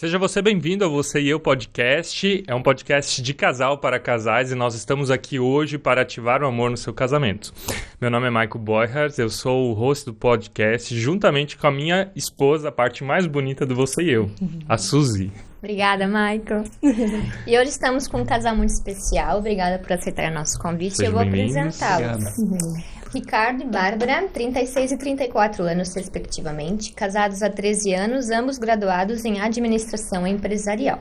Seja você bem-vindo ao Você e Eu Podcast. É um podcast de casal para casais e nós estamos aqui hoje para ativar o amor no seu casamento. Meu nome é Michael Boyhars, eu sou o host do podcast, juntamente com a minha esposa, a parte mais bonita do Você e Eu, a Suzy. Obrigada, Michael. E hoje estamos com um casal muito especial. Obrigada por aceitar o nosso convite. Sejam eu vou bem-vindos. apresentá-los. Ricardo e Bárbara, 36 e 34 anos, respectivamente, casados há 13 anos, ambos graduados em administração empresarial.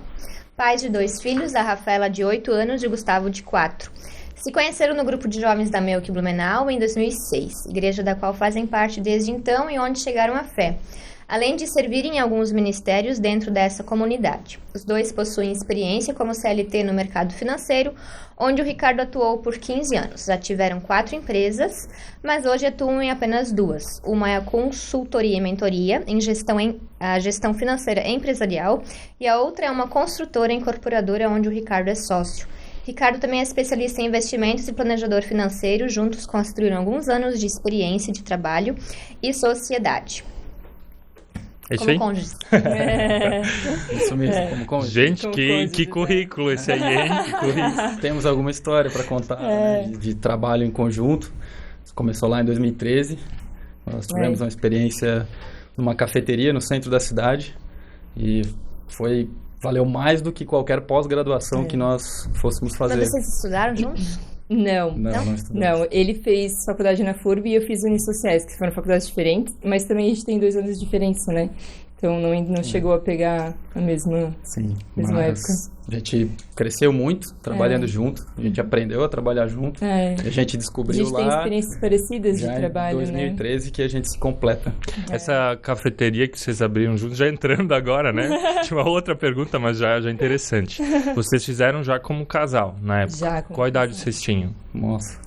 Pais de 2 filhos, a Rafaela, de 8 anos, e o Gustavo, de 4. Se conheceram no grupo de jovens da Melk Blumenau em 2006, igreja da qual fazem parte desde então e onde chegaram à fé, além de servirem em alguns ministérios dentro dessa comunidade. Os dois possuem experiência como CLT no mercado financeiro, onde o Ricardo atuou por 15 anos. Já tiveram 4 empresas, mas hoje atuam em apenas 2. Uma é a consultoria e mentoria em gestão financeira empresarial e a outra é uma construtora e incorporadora onde o Ricardo é sócio. Ricardo também é especialista em investimentos e planejador financeiro. Juntos construíram alguns anos de experiência de trabalho e sociedade. É isso como aí? cônjuges. Isso mesmo, como cônjuge. Gente, Como que cônjuges, currículo esse aí, hein? Que currículo. Temos alguma história para contar né, de trabalho em conjunto. Começou lá em 2013. Nós tivemos uma experiência numa cafeteria no centro da cidade e valeu mais do que qualquer pós-graduação que nós fôssemos fazer. Mas vocês estudaram juntos? Não, Não estudamos. não. Ele fez faculdade na FURB e eu fiz Unisociais, que foram faculdades diferentes, mas também a gente tem 2 anos de diferença, né? Então não chegou a pegar a mesma época. A gente cresceu muito trabalhando junto, a gente aprendeu a trabalhar junto, a gente A descobriu gente tem lá experiências parecidas de já trabalho, em 2013 que a gente se completa. Essa cafeteria que vocês abriram juntos, já entrando agora, né? Tinha uma outra pergunta, mas já é interessante. Vocês fizeram já como casal, na época? Já como Qual idade vocês tinham? Nossa,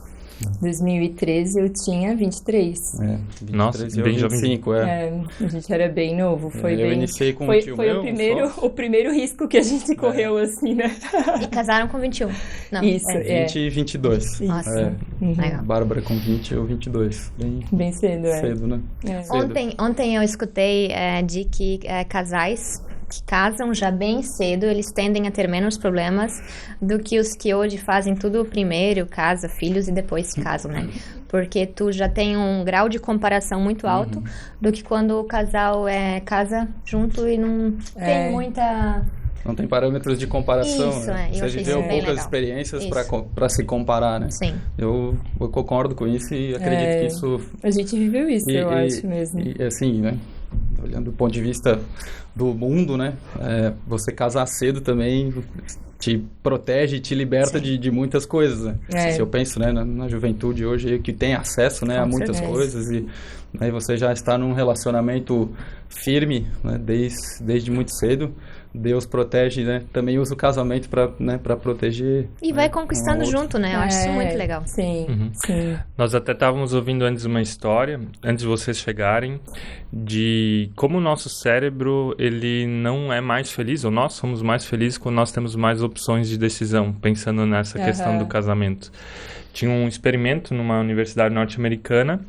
2013 eu tinha 23. 23 Nossa, e eu bem jovem. 25, A gente era bem novo. Foi eu bem... iniciei com um foi tio foi meu, o primeiro risco que a gente correu, assim, né? E casaram com 21? Não. Isso, 20 e 22. Nossa, legal. Bárbara com 20, eu 22. Bem cedo, Cedo, né? Cedo. Ontem eu escutei de que casais que casam já bem cedo, eles tendem a ter menos problemas do que os que hoje fazem tudo primeiro, casa, filhos e depois se casam, né? Porque tu já tem um grau de comparação muito alto do que quando o casal casa junto e não tem muita... Não tem parâmetros de comparação. Isso, né? eu Você achei viveu isso bem poucas legal. experiências Isso. para se comparar, né? Sim. Eu concordo com isso e acredito que isso... A gente viveu isso, eu acho mesmo. E assim, né? Olhando do ponto de vista do mundo, né? Você casar cedo também te protege e te liberta de muitas coisas, né? Se eu penso, né, na juventude hoje que tem acesso, né, a muitas coisas e aí você já está num relacionamento firme, né, desde muito cedo. Deus protege, né? Também usa o casamento para proteger. E vai conquistando junto, né? Eu acho isso muito legal. Sim, sim. Nós até estávamos ouvindo antes uma história, antes de vocês chegarem, de como o nosso cérebro, ele não é mais feliz, ou nós somos mais felizes quando nós temos mais opções de decisão, pensando nessa questão do casamento. Tinha um experimento numa universidade norte-americana,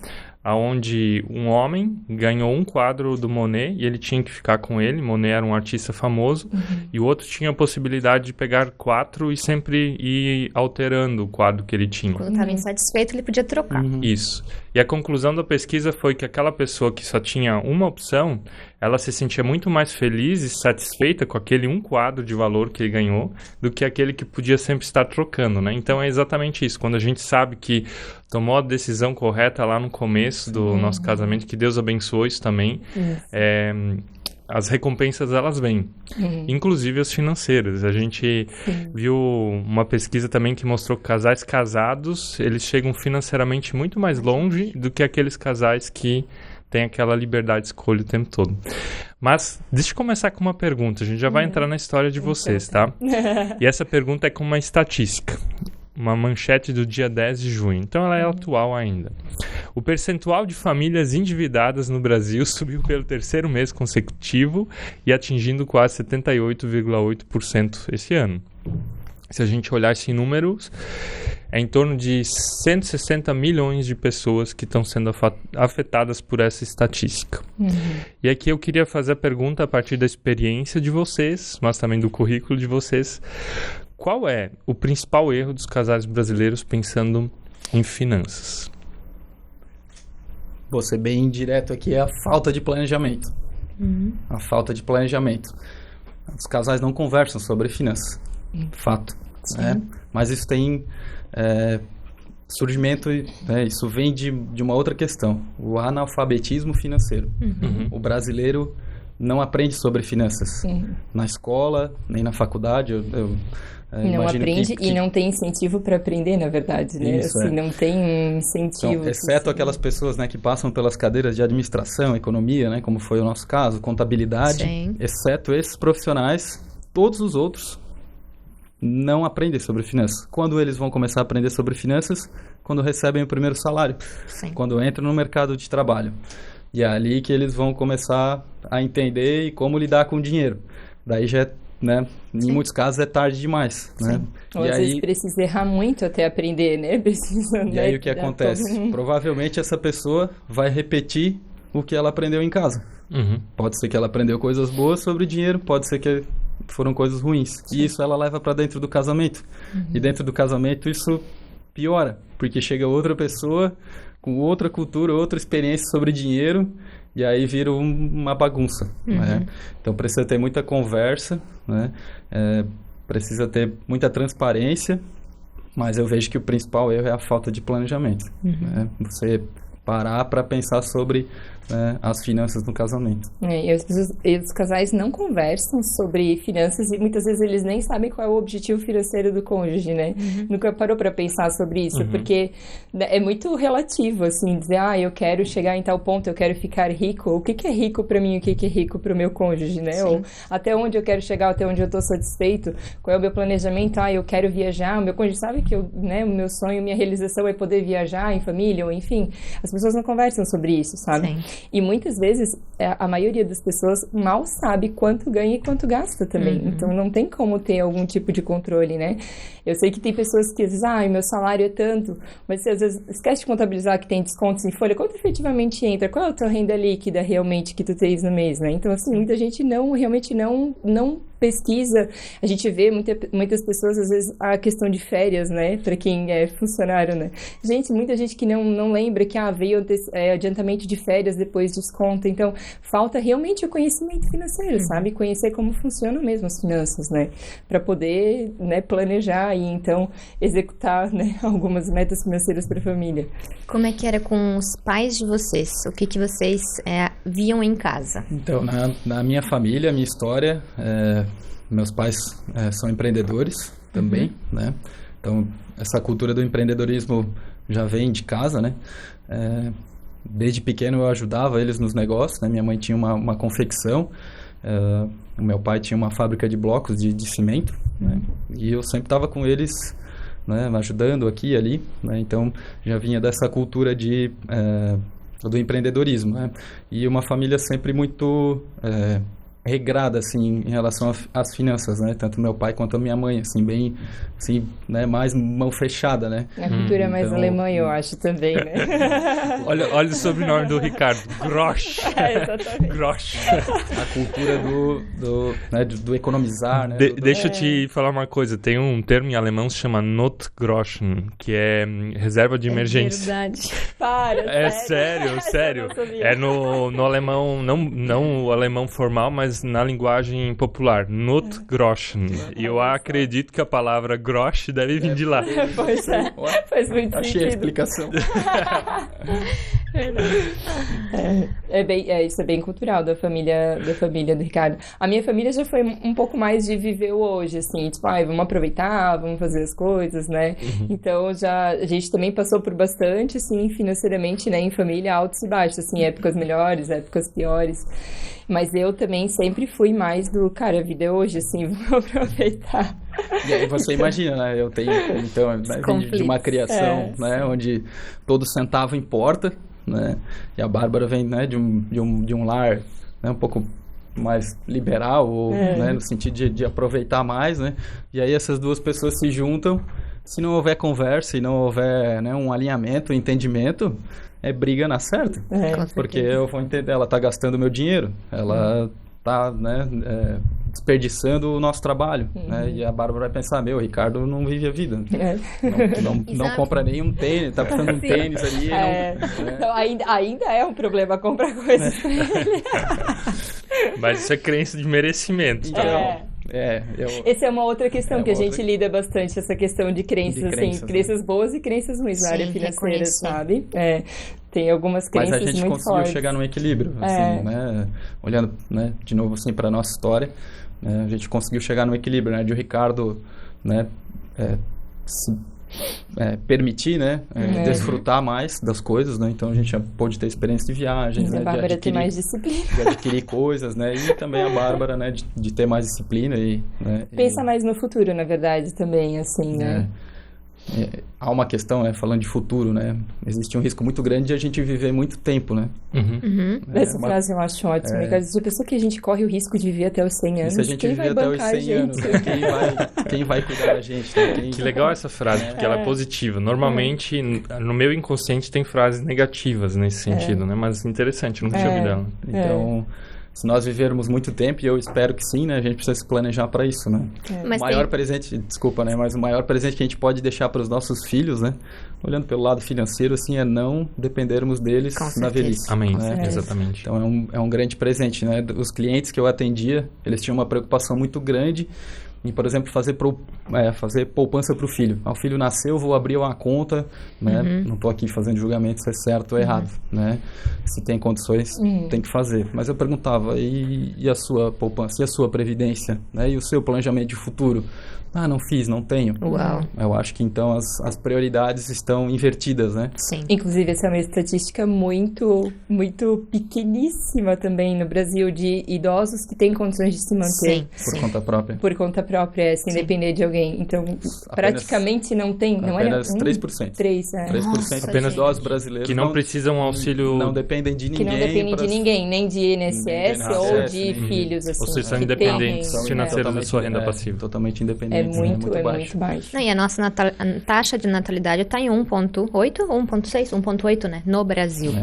onde um homem ganhou um quadro do Monet e ele tinha que ficar com ele. Monet era um artista famoso e o outro tinha a possibilidade de pegar 4 e sempre ir alterando o quadro que ele tinha. Quando estava insatisfeito, ele podia trocar. Isso. E a conclusão da pesquisa foi que aquela pessoa que só tinha uma opção, ela se sentia muito mais feliz e satisfeita com aquele um quadro de valor que ele ganhou do que aquele que podia sempre estar trocando, né? Então é exatamente isso. Quando a gente sabe que tomou a decisão correta lá no começo do nosso casamento, que Deus abençoou isso também, as recompensas elas vêm, inclusive as financeiras. A gente viu uma pesquisa também que mostrou que casais casados, eles chegam financeiramente muito mais longe do que aqueles casais que têm aquela liberdade de escolha o tempo todo. Mas deixa eu começar com uma pergunta, a gente já vai entrar na história de vocês, tá? E essa pergunta é com uma estatística. Uma manchete do dia 10 de junho. Então ela é atual ainda. O percentual de famílias endividadas no Brasil subiu pelo 3º mês consecutivo e atingindo quase 78,8% esse ano. Se a gente olhar esses números, é em torno de 160 milhões de pessoas que estão sendo afetadas por essa estatística. E aqui eu queria fazer a pergunta a partir da experiência de vocês, mas também do currículo de vocês. Qual é o principal erro dos casais brasileiros pensando em finanças? Vou ser bem direto aqui, é a falta de planejamento. A falta de planejamento. Os casais não conversam sobre finanças. Fato. Né? Mas isso tem surgimento, né? Isso vem de uma outra questão. O analfabetismo financeiro. O brasileiro não aprende sobre finanças. Na escola, nem na faculdade. Não aprende e não tem incentivo para aprender, na verdade, né? Isso, assim, não tem um incentivo. Então, exceto aquelas pessoas, né, que passam pelas cadeiras de administração, economia, né, como foi o nosso caso, contabilidade. Sim. Exceto esses profissionais, todos os outros não aprendem sobre finanças. Quando eles vão começar a aprender sobre finanças? Quando recebem o primeiro salário. Sim. Quando entram no mercado de trabalho. E é ali que eles vão começar a entender como lidar com o dinheiro. Daí já né? Em muitos casos é tarde demais, né? Ou às vezes precisa errar muito até aprender, né? E aí o que acontece? Provavelmente essa pessoa vai repetir o que ela aprendeu em casa. Pode ser que ela aprendeu coisas boas sobre dinheiro, pode ser que foram coisas ruins. E isso ela leva para dentro do casamento. E dentro do casamento isso piora, porque chega outra pessoa com outra cultura, outra experiência sobre dinheiro, e aí vira uma bagunça, né? Então precisa ter muita conversa, né? Precisa ter muita transparência, mas eu vejo que o principal erro é a falta de planejamento, né? Você parar para pensar sobre as finanças no casamento. E os casais não conversam sobre finanças e muitas vezes eles nem sabem qual é o objetivo financeiro do cônjuge, né? Nunca parou para pensar sobre isso, porque é muito relativo, assim, dizer, eu quero chegar em tal ponto, eu quero ficar rico. O que é rico para mim, o que é rico para o meu cônjuge, né? Sim. Ou até onde eu quero chegar, até onde eu estou satisfeito, qual é o meu planejamento, eu quero viajar, o meu cônjuge sabe que o meu sonho, minha realização é poder viajar em família, ou enfim, as pessoas não conversam sobre isso, sabe? Sim. E muitas vezes, a maioria das pessoas mal sabe quanto ganha e quanto gasta também. Então, não tem como ter algum tipo de controle, né? Eu sei que tem pessoas que dizem, meu salário é tanto, mas você às vezes esquece de contabilizar que tem descontos em folha. Quanto efetivamente entra? Qual é a tua renda líquida realmente que tu tens no mês, né? Então, assim, muita gente realmente não pesquisa. A gente vê muitas pessoas, às vezes, a questão de férias, né? Para quem é funcionário, né? Muita gente que não lembra que veio adiantamento de férias, depois desconto. Então, falta realmente o conhecimento financeiro, sabe? Conhecer como funcionam mesmo as finanças, né? Para poder, né, planejar e, então, executar, né, algumas metas financeiras para a família. Como é que era com os pais de vocês? O que vocês viam em casa? Então, na minha família, minha história, meus pais são empreendedores também, né? Então, essa cultura do empreendedorismo já vem de casa, né? Desde pequeno eu ajudava eles nos negócios, né? Minha mãe tinha uma confecção, o meu pai tinha uma fábrica de blocos de cimento, né? E eu sempre estava com eles, né, ajudando aqui e ali, né? Então já vinha dessa cultura do empreendedorismo, né? E uma família sempre muito regrada, assim, em relação às finanças, né? Tanto meu pai quanto a minha mãe, assim, bem, assim, né? Mais mão fechada, né? A cultura mais alemã, eu acho, também, né? olha o sobrenome do Ricardo, Grosch. Exatamente. Grosch. A cultura do economizar, né? Deixa eu te falar uma coisa, tem um termo em alemão que se chama Notgroschen, que é reserva de emergência. É verdade. Para, sério. É no alemão, não o alemão formal, mas na linguagem popular, Notgroschen. E eu acredito que a palavra grosch deve vir de lá. Pois faz muito Achei sentido. a explicação. Isso é bem cultural da família do Ricardo. A minha família já foi um pouco mais de viver o hoje, assim, tipo, vamos aproveitar, vamos fazer as coisas, né? Então, a gente também passou por bastante, assim, financeiramente, né, em família, altos e baixos, assim, épocas melhores, épocas piores. Mas eu também sempre fui mais a vida é hoje, assim, vamos aproveitar. E aí você imagina, né? Eu tenho, então, de uma criação, né, onde todo centavo importa, né? E a Bárbara vem, né, de um lar, né, um pouco mais liberal, ou, né, no sentido de aproveitar mais, né? E aí essas duas pessoas se juntam se não houver conversa e não houver, né, um alinhamento, um entendimento, é briga na certa. Porque eu vou entender, ela está gastando o meu dinheiro, ela está, né, desperdiçando o nosso trabalho, né? E a Bárbara vai pensar, o Ricardo não vive a vida. Não compra nenhum tênis, tá precisando de um tênis ali. Então, ainda é um problema comprar coisas pra ele. Mas isso é crença de merecimento. Essa é uma outra questão que a gente lida bastante, essa questão de crenças, assim, crenças boas e crenças ruins na área financeira, sabe? Tem algumas crenças muito fortes. Mas a gente conseguiu chegar num equilíbrio, assim, né? Olhando, né, de novo, assim, para nossa história, né, a gente conseguiu chegar num equilíbrio, né? De o Ricardo, né, permitir, né, desfrutar mais das coisas, né? Então a gente já pôde ter experiência de viagens, né, a Bárbara ter mais disciplina, de adquirir coisas, né? E também a Bárbara, né, de ter mais disciplina né, pensa mais no futuro, na verdade, também, assim, né? Há uma questão, né, falando de futuro, né? Existe um risco muito grande de a gente viver muito tempo, né? Essa frase eu acho ótima. A pessoa que a gente corre o risco de viver até os 100 anos. E se a gente viver até os 100 anos, quem vai cuidar da gente? Né? Que legal essa frase, porque ela é positiva. Normalmente, no meu inconsciente, tem frases negativas nesse sentido, né? Mas interessante, nunca tinha ouvido dela. Então... Se nós vivermos muito tempo, e eu espero que sim, né? A gente precisa se planejar para isso, né? Mas o maior presente, desculpa, né? Mas o maior presente que a gente pode deixar para os nossos filhos, né? Olhando pelo lado financeiro, assim, é não dependermos deles na velhice. Amém, né? Exatamente. Então, é um grande presente, né? Os clientes que eu atendia, eles tinham uma preocupação muito grande em, por exemplo, fazer poupança para o filho. O filho nasceu, vou abrir uma conta, né? Não estou aqui fazendo julgamento se é certo ou errado, né? Se tem condições, tem que fazer. Mas eu perguntava, e a sua poupança? E a sua previdência? Né? E o seu planejamento de futuro? Não fiz, não tenho. Uau. Eu acho que, então, as prioridades estão invertidas, né? Sim. Inclusive, essa é uma estatística muito, muito pequeníssima também no Brasil, de idosos que têm condições de se manter. Por conta própria. Por conta própria, sem depender de alguém. Então, praticamente não tem... Não apenas é 3%. 3% apenas idosos brasileiros que não precisam auxílio... Não dependem de ninguém. Que não dependem de ninguém, nem de INSS ou de filhos. Assim, ou vocês são independentes financeiros da sua renda passiva. Totalmente independentes. É muito baixo. E a nossa taxa de natalidade está em 1,8, 1,6, 1,8, né? No Brasil.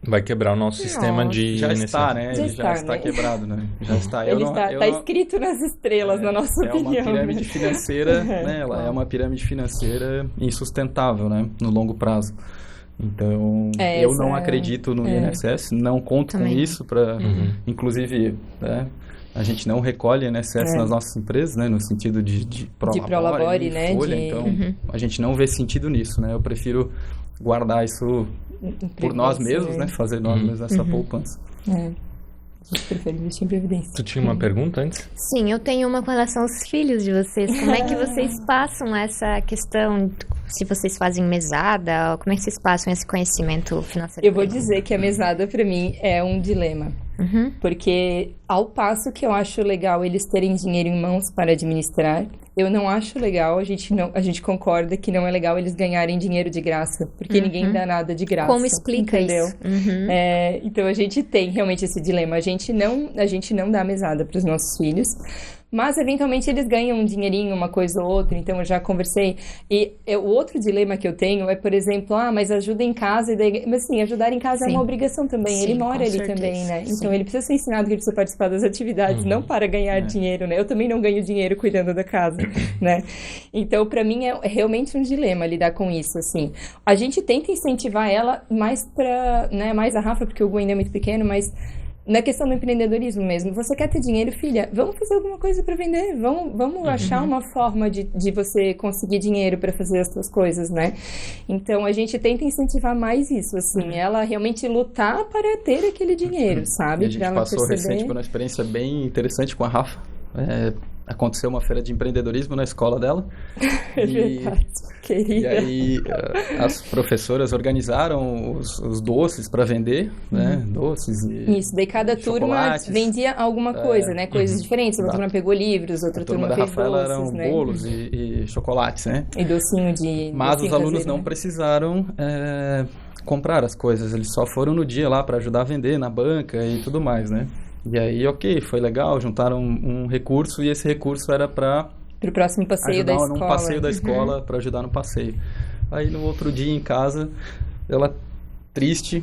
Vai quebrar o nosso sistema de... Já está, né? Já está quebrado, né? Já está. Está escrito nas estrelas, na nossa opinião. É uma pirâmide financeira, né? Ela é uma pirâmide financeira insustentável, né? No longo prazo. Então, eu não acredito no INSS, não conto com isso para... Inclusive, né? A gente não recolhe INSS nas nossas empresas, né? No sentido de prolabore, né? Folha, então a gente não vê sentido nisso, né? Eu prefiro guardar isso por nós mesmos, né? Fazer nós mesmos essa poupança. Prefiro investir em previdência. Tu tinha uma pergunta antes? Sim, eu tenho uma com relação aos filhos de vocês. Como é que vocês passam essa questão, se vocês fazem mesada, como é que vocês passam esse conhecimento financeiro? Eu vou dizer que a mesada, para mim, é um dilema. Porque ao passo que eu acho legal eles terem dinheiro em mãos para administrar, eu não acho legal, a gente concorda que não é legal eles ganharem dinheiro de graça, porque ninguém dá nada de graça. Como explica isso? Então a gente tem realmente esse dilema, a gente não dá mesada para os nossos filhos, mas eventualmente eles ganham um dinheirinho, uma coisa ou outra, então eu já conversei. E o outro dilema que eu tenho é, por exemplo, mas ajuda em casa, mas assim, ajudar em casa é uma obrigação também, ele mora ali também, né? Então ele precisa ser ensinado que ele precisa participar das atividades, não para ganhar dinheiro, né? Eu também não ganho dinheiro cuidando da casa, né? Então, para mim é realmente um dilema lidar com isso, assim. A gente tenta incentivar ela mais para, né, mais a Rafa, porque o Gu ainda é muito pequeno, mas na questão do empreendedorismo mesmo, você quer ter dinheiro, filha? Vamos fazer alguma coisa para vender, vamos achar uma forma de você conseguir dinheiro para fazer as suas coisas, né? Então, a gente tenta incentivar mais isso, assim, ela realmente lutar para ter aquele dinheiro, sabe? E a gente passou recente por uma experiência bem interessante com a Rafa. Aconteceu uma feira de empreendedorismo na escola dela. Verdade, querida. E aí as professoras organizaram os doces para vender, né? Doces e isso, daí cada turma vendia alguma coisa, né? Coisas diferentes. Uma turma pegou livros, outra turma fez doces, eram né? bolos e chocolates, né? E docinho de... Mas os alunos não precisaram comprar as coisas. Eles só foram no dia lá para ajudar a vender na banca e tudo mais, né? E aí, foi legal, juntaram um recurso e esse recurso era para Pro próximo passeio da escola. Num passeio da escola, para ajudar no passeio. Aí no outro dia em casa, ela triste.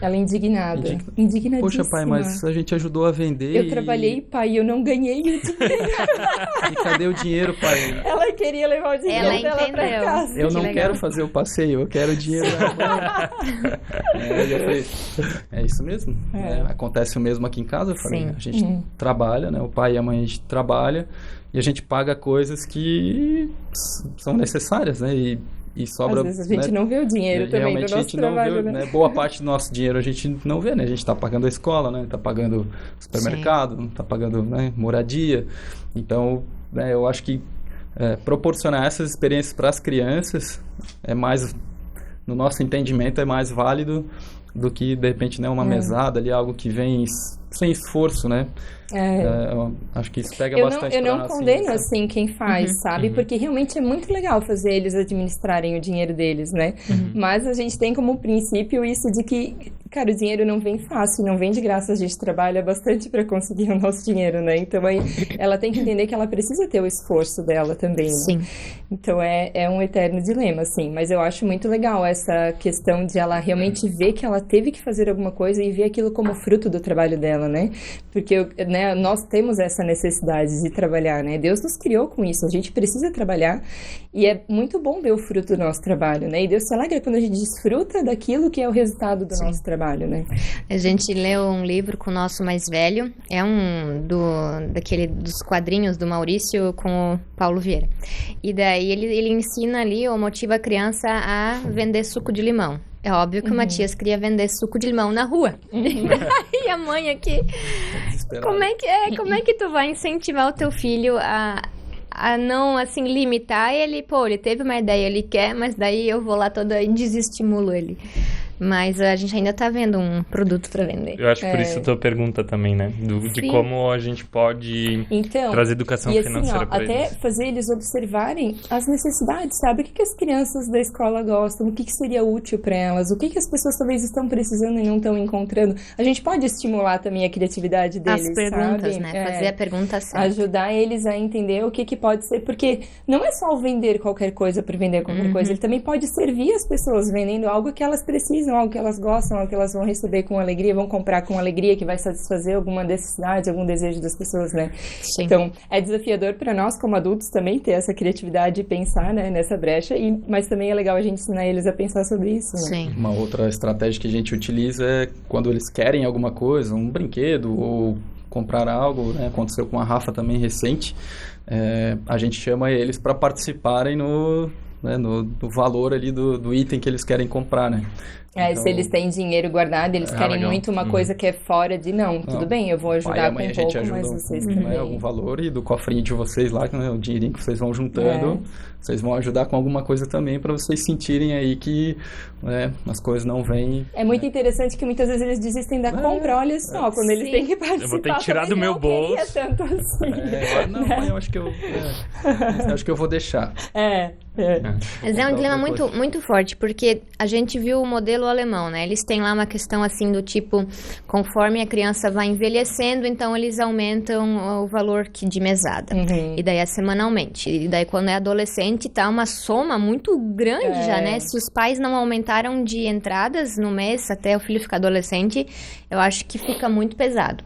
Ela indignada. Indignadíssima. Poxa, pai, mas a gente ajudou a vender. Eu trabalhei, pai, e eu não ganhei o dinheiro. E cadê o dinheiro, pai? Ela queria levar o dinheiro dela pra casa. Eu não quero fazer o passeio, eu quero o dinheiro agora. É isso mesmo. Acontece o mesmo aqui em casa. Eu falei, a gente trabalha, né? O pai e a mãe, a gente trabalha e a gente paga coisas que são necessárias, né? E sobra, às vezes a gente não vê o dinheiro também do nosso trabalho, né? Boa parte do nosso dinheiro a gente não vê, né? A gente está pagando a escola, né? Está pagando supermercado, está pagando, né, moradia. Então, né, eu acho que proporcionar essas experiências para as crianças é mais, no nosso entendimento, é mais válido do que, de repente, né, uma mesada ali, algo que vem sem esforço, né? Acho que isso pega bastante. Eu não condeno assim quem faz, sabe? Porque realmente é muito legal fazer eles administrarem o dinheiro deles, né? Mas a gente tem como princípio isso de que, cara, o dinheiro não vem fácil, não vem de graça, a gente trabalha bastante para conseguir o nosso dinheiro, né? Então aí ela tem que entender que ela precisa ter o esforço dela também, né? Sim. Então é um eterno dilema, assim. Mas eu acho muito legal essa questão de ela realmente ver que ela teve que fazer alguma coisa e ver aquilo como fruto do trabalho dela, né? Porque, né, nós temos essa necessidade de trabalhar, né? Deus nos criou com isso, a gente precisa trabalhar e é muito bom ver o fruto do nosso trabalho, né? E Deus se alegra quando a gente desfruta daquilo que é o resultado do nosso trabalho, né? A gente leu um livro com o nosso mais velho, é dos quadrinhos do Maurício com o Paulo Vieira. E daí ele ensina ali, ou motiva a criança a vender suco de limão. É óbvio que o Matias queria vender suco de limão na rua. E a mãe aqui... Como é que tu vai incentivar o teu filho a não, assim, limitar ele? Pô, ele teve uma ideia, ele quer, mas daí eu vou lá toda e desestimulo ele. Mas a gente ainda tá vendo um produto para vender. Eu acho por isso a tua pergunta também, né? De como a gente pode trazer educação financeira para eles. Até fazer eles observarem as necessidades, sabe? O que as crianças da escola gostam, o que seria útil para elas, o que as pessoas talvez estão precisando e não estão encontrando. A gente pode estimular também a criatividade deles, as perguntas, sabe? Né? Fazer a pergunta certa. Ajudar eles a entender o que pode ser, porque não é só o vender qualquer coisa por vender qualquer coisa, ele também pode servir as pessoas vendendo algo que elas precisam, algo que elas gostam, algo que elas vão receber com alegria, vão comprar com alegria, que vai satisfazer alguma necessidade, algum desejo das pessoas, né? Sim. Então, é desafiador para nós como adultos também ter essa criatividade e pensar, né, nessa brecha, mas também é legal a gente ensinar eles a pensar sobre isso, né? Sim. Uma outra estratégia que a gente utiliza é quando eles querem alguma coisa, um brinquedo ou comprar algo, né? Aconteceu com a Rafa também recente, a gente chama eles para participarem no valor ali do item que eles querem comprar, né? Então, se eles têm dinheiro guardado, eles querem legal. Muito uma coisa que é fora de... Tudo bem, eu vou ajudar com um pouco, mas vocês também. Algum valor e do cofrinho de vocês lá, né, o dinheirinho que vocês vão juntando, vocês vão ajudar com alguma coisa também para vocês sentirem aí que as coisas não vêm... É muito interessante que muitas vezes eles desistem da compra, olha só, quando eles têm que participar. Eu vou ter que tirar do meu bolso. Tanto assim. Eu acho que eu vou deixar. Mas é um dilema muito, muito forte, porque a gente viu o modelo alemão, né? Eles têm lá uma questão assim do tipo, conforme a criança vai envelhecendo, então eles aumentam o valor de mesada. E daí é semanalmente. E daí quando é adolescente, tá uma soma muito grande já, né? Se os pais não aumentaram de entradas no mês até o filho ficar adolescente, eu acho que fica muito pesado.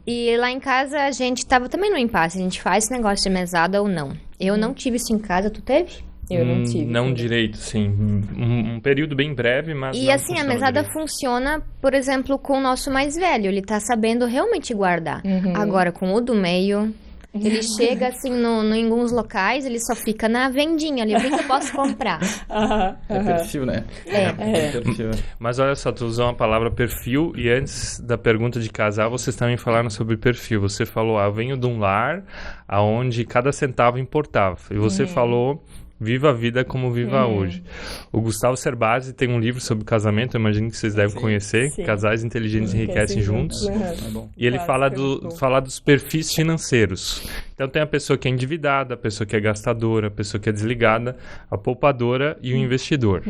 E lá em casa a gente tava também no impasse, a gente faz esse negócio de mesada ou não. Eu não tive isso em casa, tu teve? Eu não tive. Não direito, sim. Um período bem breve, mas e não assim, a mesada funciona, por exemplo, com o nosso mais velho. Ele tá sabendo realmente guardar. Agora, com o do meio... Ele chega assim em alguns locais, ele só fica na vendinha ali, o que eu posso comprar? É perfil, né? Perfil. Mas olha só, tu usou uma palavra perfil e antes da pergunta de casal, vocês também falaram sobre perfil. Você falou, eu venho de um lar onde cada centavo importava. E você falou viva a vida como viva hoje. O Gustavo Cerbasi tem um livro sobre casamento, eu imagino que vocês devem conhecer, Casais Inteligentes Enriquecem Juntos. E ele fala dos perfis financeiros. Então tem a pessoa que é endividada, a pessoa que é gastadora, a pessoa que é desligada, a poupadora e o investidor.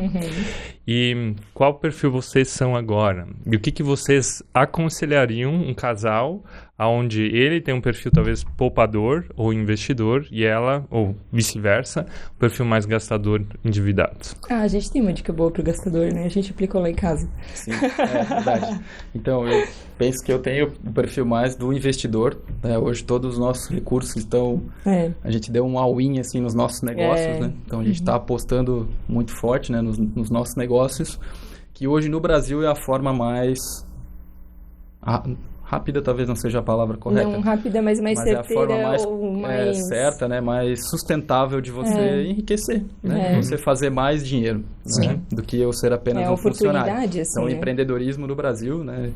E qual perfil vocês são agora? E o que vocês aconselhariam um casal onde ele tem um perfil talvez poupador ou investidor e ela, ou vice-versa, um perfil mais gastador, endividado? A gente tem uma dica boa pro gastador, né? A gente aplicou lá em casa. Sim, é verdade. Então, eu penso que eu tenho o perfil mais do investidor, né? Hoje todos os nossos recursos estão... A gente deu um all-in, assim, nos nossos negócios, né? Então, a gente está apostando muito forte, né, nos nossos negócios, que hoje no Brasil é a forma mais... Rápida talvez não seja a palavra correta. Não rápida, mas mais certeira, é a forma mais, ou mais... certa, né? Mais sustentável de você enriquecer, né? De você fazer mais dinheiro, né? Do que eu ser apenas um funcionário. Assim, então, o empreendedorismo no Brasil, né?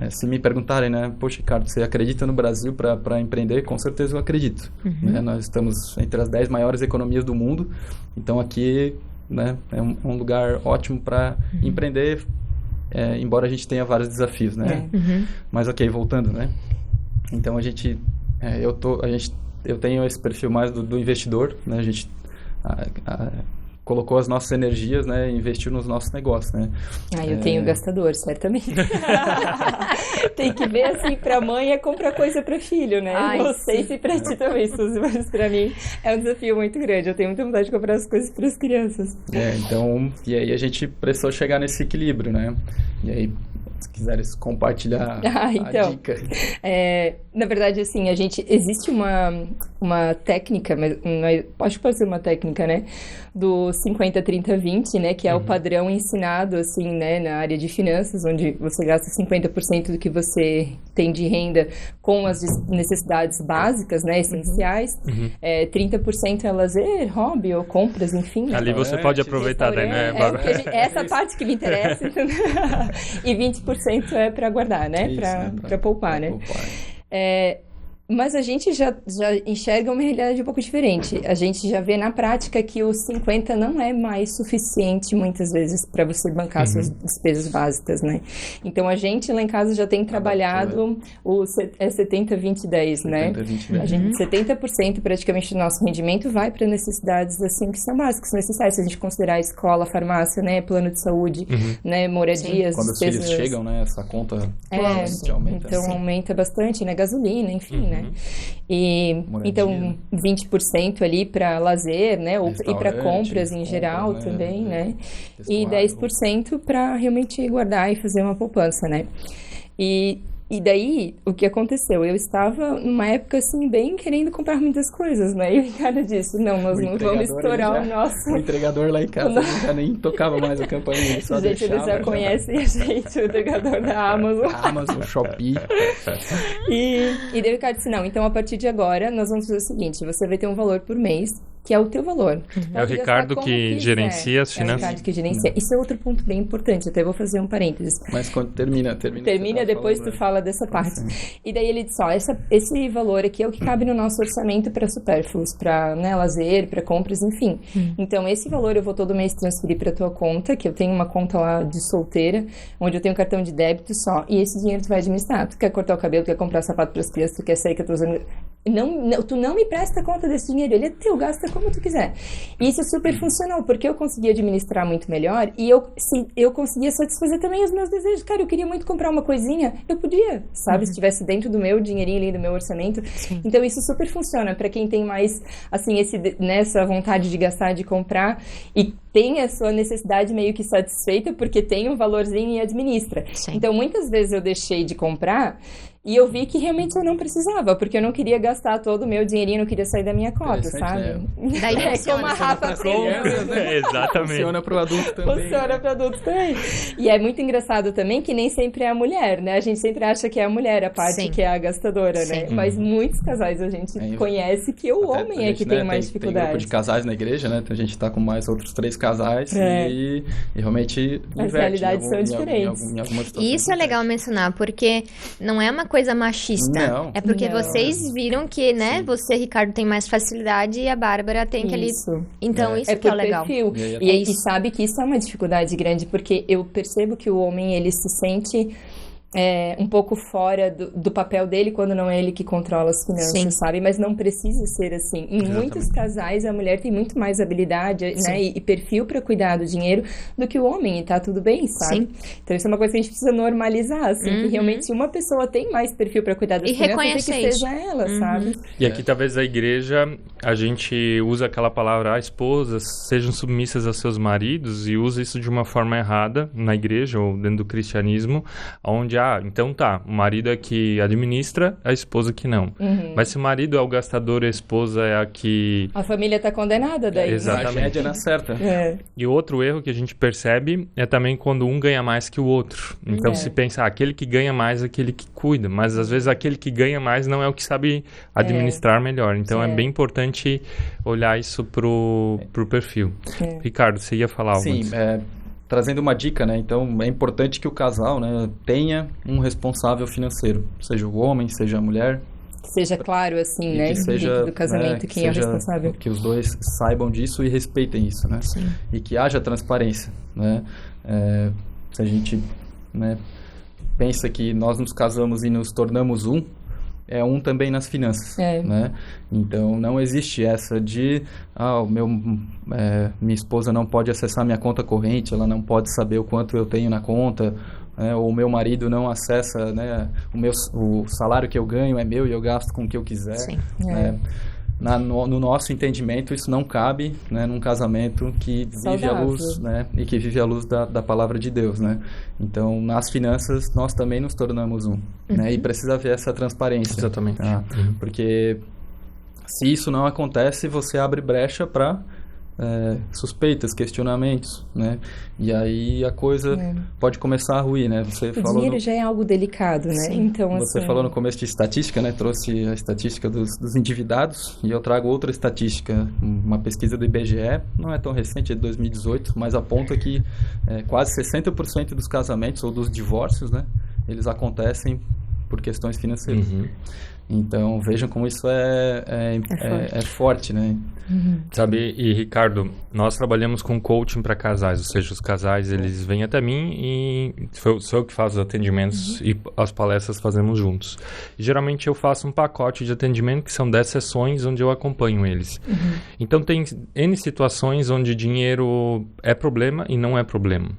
Se me perguntarem, né? Poxa, Ricardo, você acredita no Brasil para empreender? Com certeza eu acredito. Né? Nós estamos entre as 10 maiores economias do mundo. Então, aqui, né? É um lugar ótimo para empreender. Embora a gente tenha vários desafios, né? Mas ok, voltando, né? Então eu tenho esse perfil mais do investidor, né? A gente colocou as nossas energias, né? Investiu nos nossos negócios, né? Eu tenho gastador, certamente. Tem que ver, assim, pra mãe é comprar coisa pra filho, né? Não sei se pra ti também, Suzy, mas pra mim é um desafio muito grande. Eu tenho muita vontade de comprar as coisas pras crianças. Então, e aí a gente precisou chegar nesse equilíbrio, né? E aí, se quiseres compartilhar a dica. Na verdade, assim, existe uma técnica, mas pode ser uma técnica, né? Do 50-30-20, né? Que é o padrão ensinado, assim, né? Na área de finanças, onde você gasta 50% do que você tem de renda com as necessidades básicas, né? Essenciais. 30% é lazer, hobby ou compras, enfim. Ali você pode aproveitar, né? Essa parte que me interessa. E 20% é para guardar, né? Para poupar, né? Mas a gente já enxerga uma realidade um pouco diferente. A gente já vê na prática que os 50 não é mais suficiente, muitas vezes, para você bancar suas despesas básicas, né? Então, a gente lá em casa já tem trabalhado o 70-20-10, né? 70-20-10. A gente, 70% praticamente do nosso rendimento vai para necessidades, assim, que são básicas, necessárias. Se a gente considerar escola, farmácia, né? Plano de saúde, né? Moradias, quando despesas... os filhos chegam, né? Essa conta aumenta. Então, aumenta bastante, né? Gasolina, enfim, né? E então 20% ali para lazer, né? Ou e para compras em geral, né? Também, né? E 10% para realmente guardar e fazer uma poupança, né? E daí, o que aconteceu? Eu estava, numa época, assim, bem querendo comprar muitas coisas, né? E o cara disse, não, nós não vamos estourar o nosso... O entregador lá em casa já nem tocava mais a campainha, só gente, deixava. Eles já conhecem a gente, o entregador da Amazon. Amazon, Shopee. E daí o cara disse, não, então a partir de agora, nós vamos fazer o seguinte, você vai ter um valor por mês, que é o teu valor. É o Ricardo que gerencia as finanças. É o Ricardo que gerencia. Isso é outro ponto bem importante, até vou fazer um parênteses. Mas quando termina depois tu fala dessa parte. E daí ele disse, esse valor aqui é o que cabe no nosso orçamento para supérfluos, para, né, lazer, para compras, enfim. Então, esse valor eu vou todo mês transferir para tua conta, que eu tenho uma conta lá de solteira, onde eu tenho um cartão de débito só, e esse dinheiro tu vai administrar. Tu quer cortar o cabelo, tu quer comprar sapato para as crianças, tu quer sair com as tuas amigas. Tu não me presta conta desse dinheiro, ele é teu, gasta como tu quiser. E isso super funcionou, porque eu consegui administrar muito melhor e eu conseguia satisfazer também os meus desejos. Cara, eu queria muito comprar uma coisinha, eu podia, sabe? Se estivesse dentro do meu dinheirinho ali, do meu orçamento. Sim. Então, isso super funciona para quem tem mais, assim, essa vontade de gastar, de comprar e tem a sua necessidade meio que satisfeita porque tem um valorzinho e administra. Sim. Então, muitas vezes eu deixei de comprar e eu vi que realmente eu não precisava, porque eu não queria gastar todo o meu dinheirinho, não queria sair da minha cota, sabe? Daí como a Rafa crianças, né? Exatamente. Funciona pro adulto também. Funciona pro adulto também. E é muito engraçado também que nem sempre é a mulher, né? A gente sempre acha que é a mulher a parte que é a gastadora, né? Mas muitos casais a gente conhece que o homem é que tem mais dificuldade. Tem grupo de casais na igreja, né? A gente tá com mais outros 3 casais e realmente as realidades são diferentes. E isso é legal mencionar, porque não é uma coisa machista. Não. É porque vocês viram que, né, você, Ricardo, tem mais facilidade e a Bárbara tem aquele... Então, isso que é legal. Perfil. E sabe que isso é uma dificuldade grande, porque eu percebo que o homem, ele se sente... um pouco fora do papel dele quando não é ele que controla as finanças, sabe? Mas não precisa ser assim. Em muitos casais, a mulher tem muito mais habilidade, né? E perfil para cuidar do dinheiro do que o homem, e tá tudo bem, sabe? Sim. Então, isso é uma coisa que a gente precisa normalizar, assim, que realmente uma pessoa tem mais perfil para cuidar das finanças e que seja ela, sabe? E aqui, talvez, a igreja, a gente usa aquela palavra, esposas sejam submissas aos seus maridos, e usa isso de uma forma errada na igreja ou dentro do cristianismo, onde então o marido é que administra, a esposa que não. Mas se o marido é o gastador, a esposa é a que... A família está condenada daí. Exatamente. A média não certa. E outro erro que a gente percebe é também quando um ganha mais que o outro. Então se pensa, aquele que ganha mais é aquele que cuida, mas às vezes aquele que ganha mais não é o que sabe administrar melhor. Então é bem importante olhar isso pro perfil. Ricardo, você ia falar algo? Sim, trazendo uma dica, né? Então, é importante que o casal, né, tenha um responsável financeiro, seja o homem, seja a mulher. Seja claro, assim, né? Dentro do casamento, quem é o responsável. Que os dois saibam disso e respeitem isso, né? Sim. E que haja transparência, né? Se a gente, né, pensa que nós nos casamos e nos tornamos é um também nas finanças, né? Então, não existe essa de minha esposa não pode acessar minha conta corrente, ela não pode saber o quanto eu tenho na conta, ou o meu marido não acessa, né, o salário que eu ganho é meu e eu gasto com o que eu quiser. Sim. Né? No nosso entendimento, isso não cabe, né, num casamento que vive à luz, né, e que vive à luz da palavra de Deus, né? Então, nas finanças, nós também nos tornamos né? E precisa haver essa transparência. Exatamente. Tá? Porque se isso não acontece, você abre brecha para suspeitas, questionamentos, né? E aí a coisa pode começar a ruir, né? O dinheiro já é algo delicado, né? Sim. Então, você falou no começo de estatística, né? Trouxe a estatística dos endividados e eu trago outra estatística, uma pesquisa do IBGE, não é tão recente, é de 2018, mas aponta que quase 60% dos casamentos ou dos divórcios, né? Eles acontecem por questões financeiras. Então, vejam como isso é forte, né? Sabe, e Ricardo, nós trabalhamos com coaching para casais, ou seja, os casais, eles vêm até mim e sou eu que faço os atendimentos e as palestras fazemos juntos. E, geralmente eu faço um pacote de atendimento que são 10 sessões onde eu acompanho eles. Então, tem N situações onde dinheiro é problema e não é problema.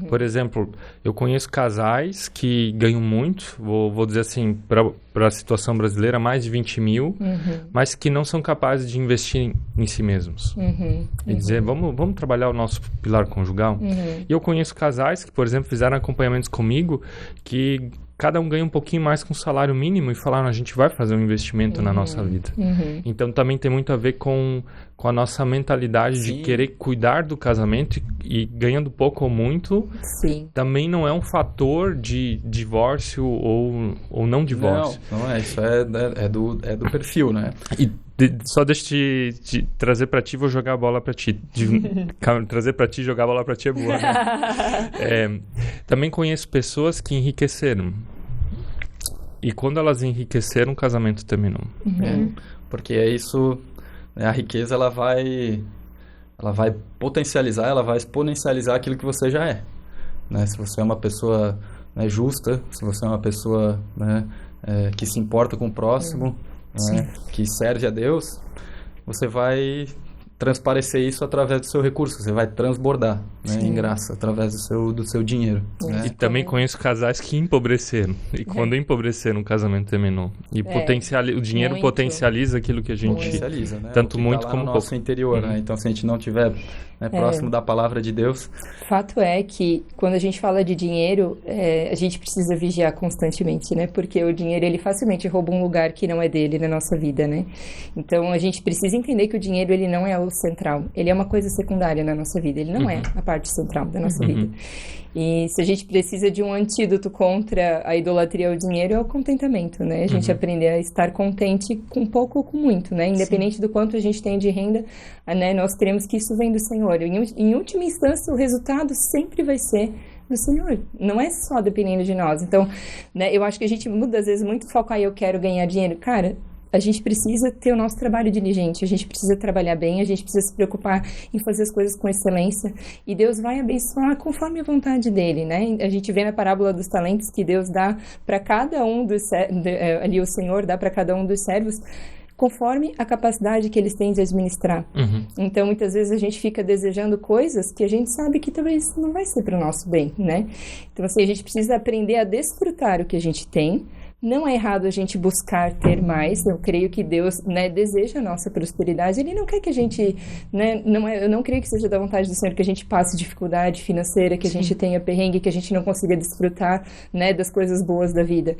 Por exemplo, eu conheço casais que ganham muito, vou dizer assim, para a situação brasileira, mais de 20 mil, mas que não são capazes de investir em si mesmos. E dizer, vamos trabalhar o nosso pilar conjugal. E eu conheço casais que, por exemplo, fizeram acompanhamentos comigo que cada um ganha um pouquinho mais com o salário mínimo e falaram, a gente vai fazer um investimento na nossa vida. Então, também tem muito a ver com a nossa mentalidade de querer cuidar do casamento e ganhando pouco ou muito, também não é um fator de divórcio ou não divórcio. Não é. Isso é do perfil, né? E só deixa te trazer pra ti, vou jogar a bola pra ti. Trazer pra ti e jogar a bola pra ti é boa. Né? Também conheço pessoas que enriqueceram. E quando elas enriqueceram, o casamento terminou. Porque é isso, a riqueza ela vai potencializar, ela vai exponencializar aquilo que você já é. Né? Se você é uma pessoa, né, justa, se você é uma pessoa, né, que se importa com o próximo, né, que serve a Deus, você vai transparecer isso através do seu recurso, você vai transbordar, né, em graça, através do seu dinheiro. Né? E também conheço casais que empobreceram, e quando empobreceram, o casamento terminou. E o dinheiro muito potencializa aquilo que a gente... Potencializa, né? Tanto muito tá como no pouco. Nosso interior, né? Então, se a gente não tiver, né, próximo da palavra de Deus... Fato é que, quando a gente fala de dinheiro, a gente precisa vigiar constantemente, né? Porque o dinheiro, ele facilmente rouba um lugar que não é dele na nossa vida, né? Então, a gente precisa entender que o dinheiro, ele não é o central. Ele é uma coisa secundária na nossa vida. Ele não é a parte central da nossa vida. E se a gente precisa de um antídoto contra a idolatria ao dinheiro, é o contentamento, né? A gente aprender a estar contente com pouco ou com muito, né? Independente do quanto a gente tem de renda, né? Nós queremos que isso venha do Senhor. Em última instância, o resultado sempre vai ser do Senhor. Não é só dependendo de nós. Então, né? Eu acho que a gente muda, às vezes, muito foco eu quero ganhar dinheiro. Cara, a gente precisa ter o nosso trabalho diligente, a gente precisa trabalhar bem, a gente precisa se preocupar em fazer as coisas com excelência, e Deus vai abençoar conforme a vontade dele, né? A gente vê na parábola dos talentos que Deus dá para cada um ali o Senhor dá para cada um dos servos conforme a capacidade que eles têm de administrar. Então, muitas vezes a gente fica desejando coisas que a gente sabe que talvez não vai ser para o nosso bem, né? Então, assim, a gente precisa aprender a desfrutar o que a gente tem. Não é errado a gente buscar ter mais. Eu creio que Deus, né, deseja a nossa prosperidade. Ele não quer que a gente, né, eu não creio que seja da vontade do Senhor que a gente passe dificuldade financeira, que a gente tenha perrengue, que a gente não consiga desfrutar, né, das coisas boas da vida.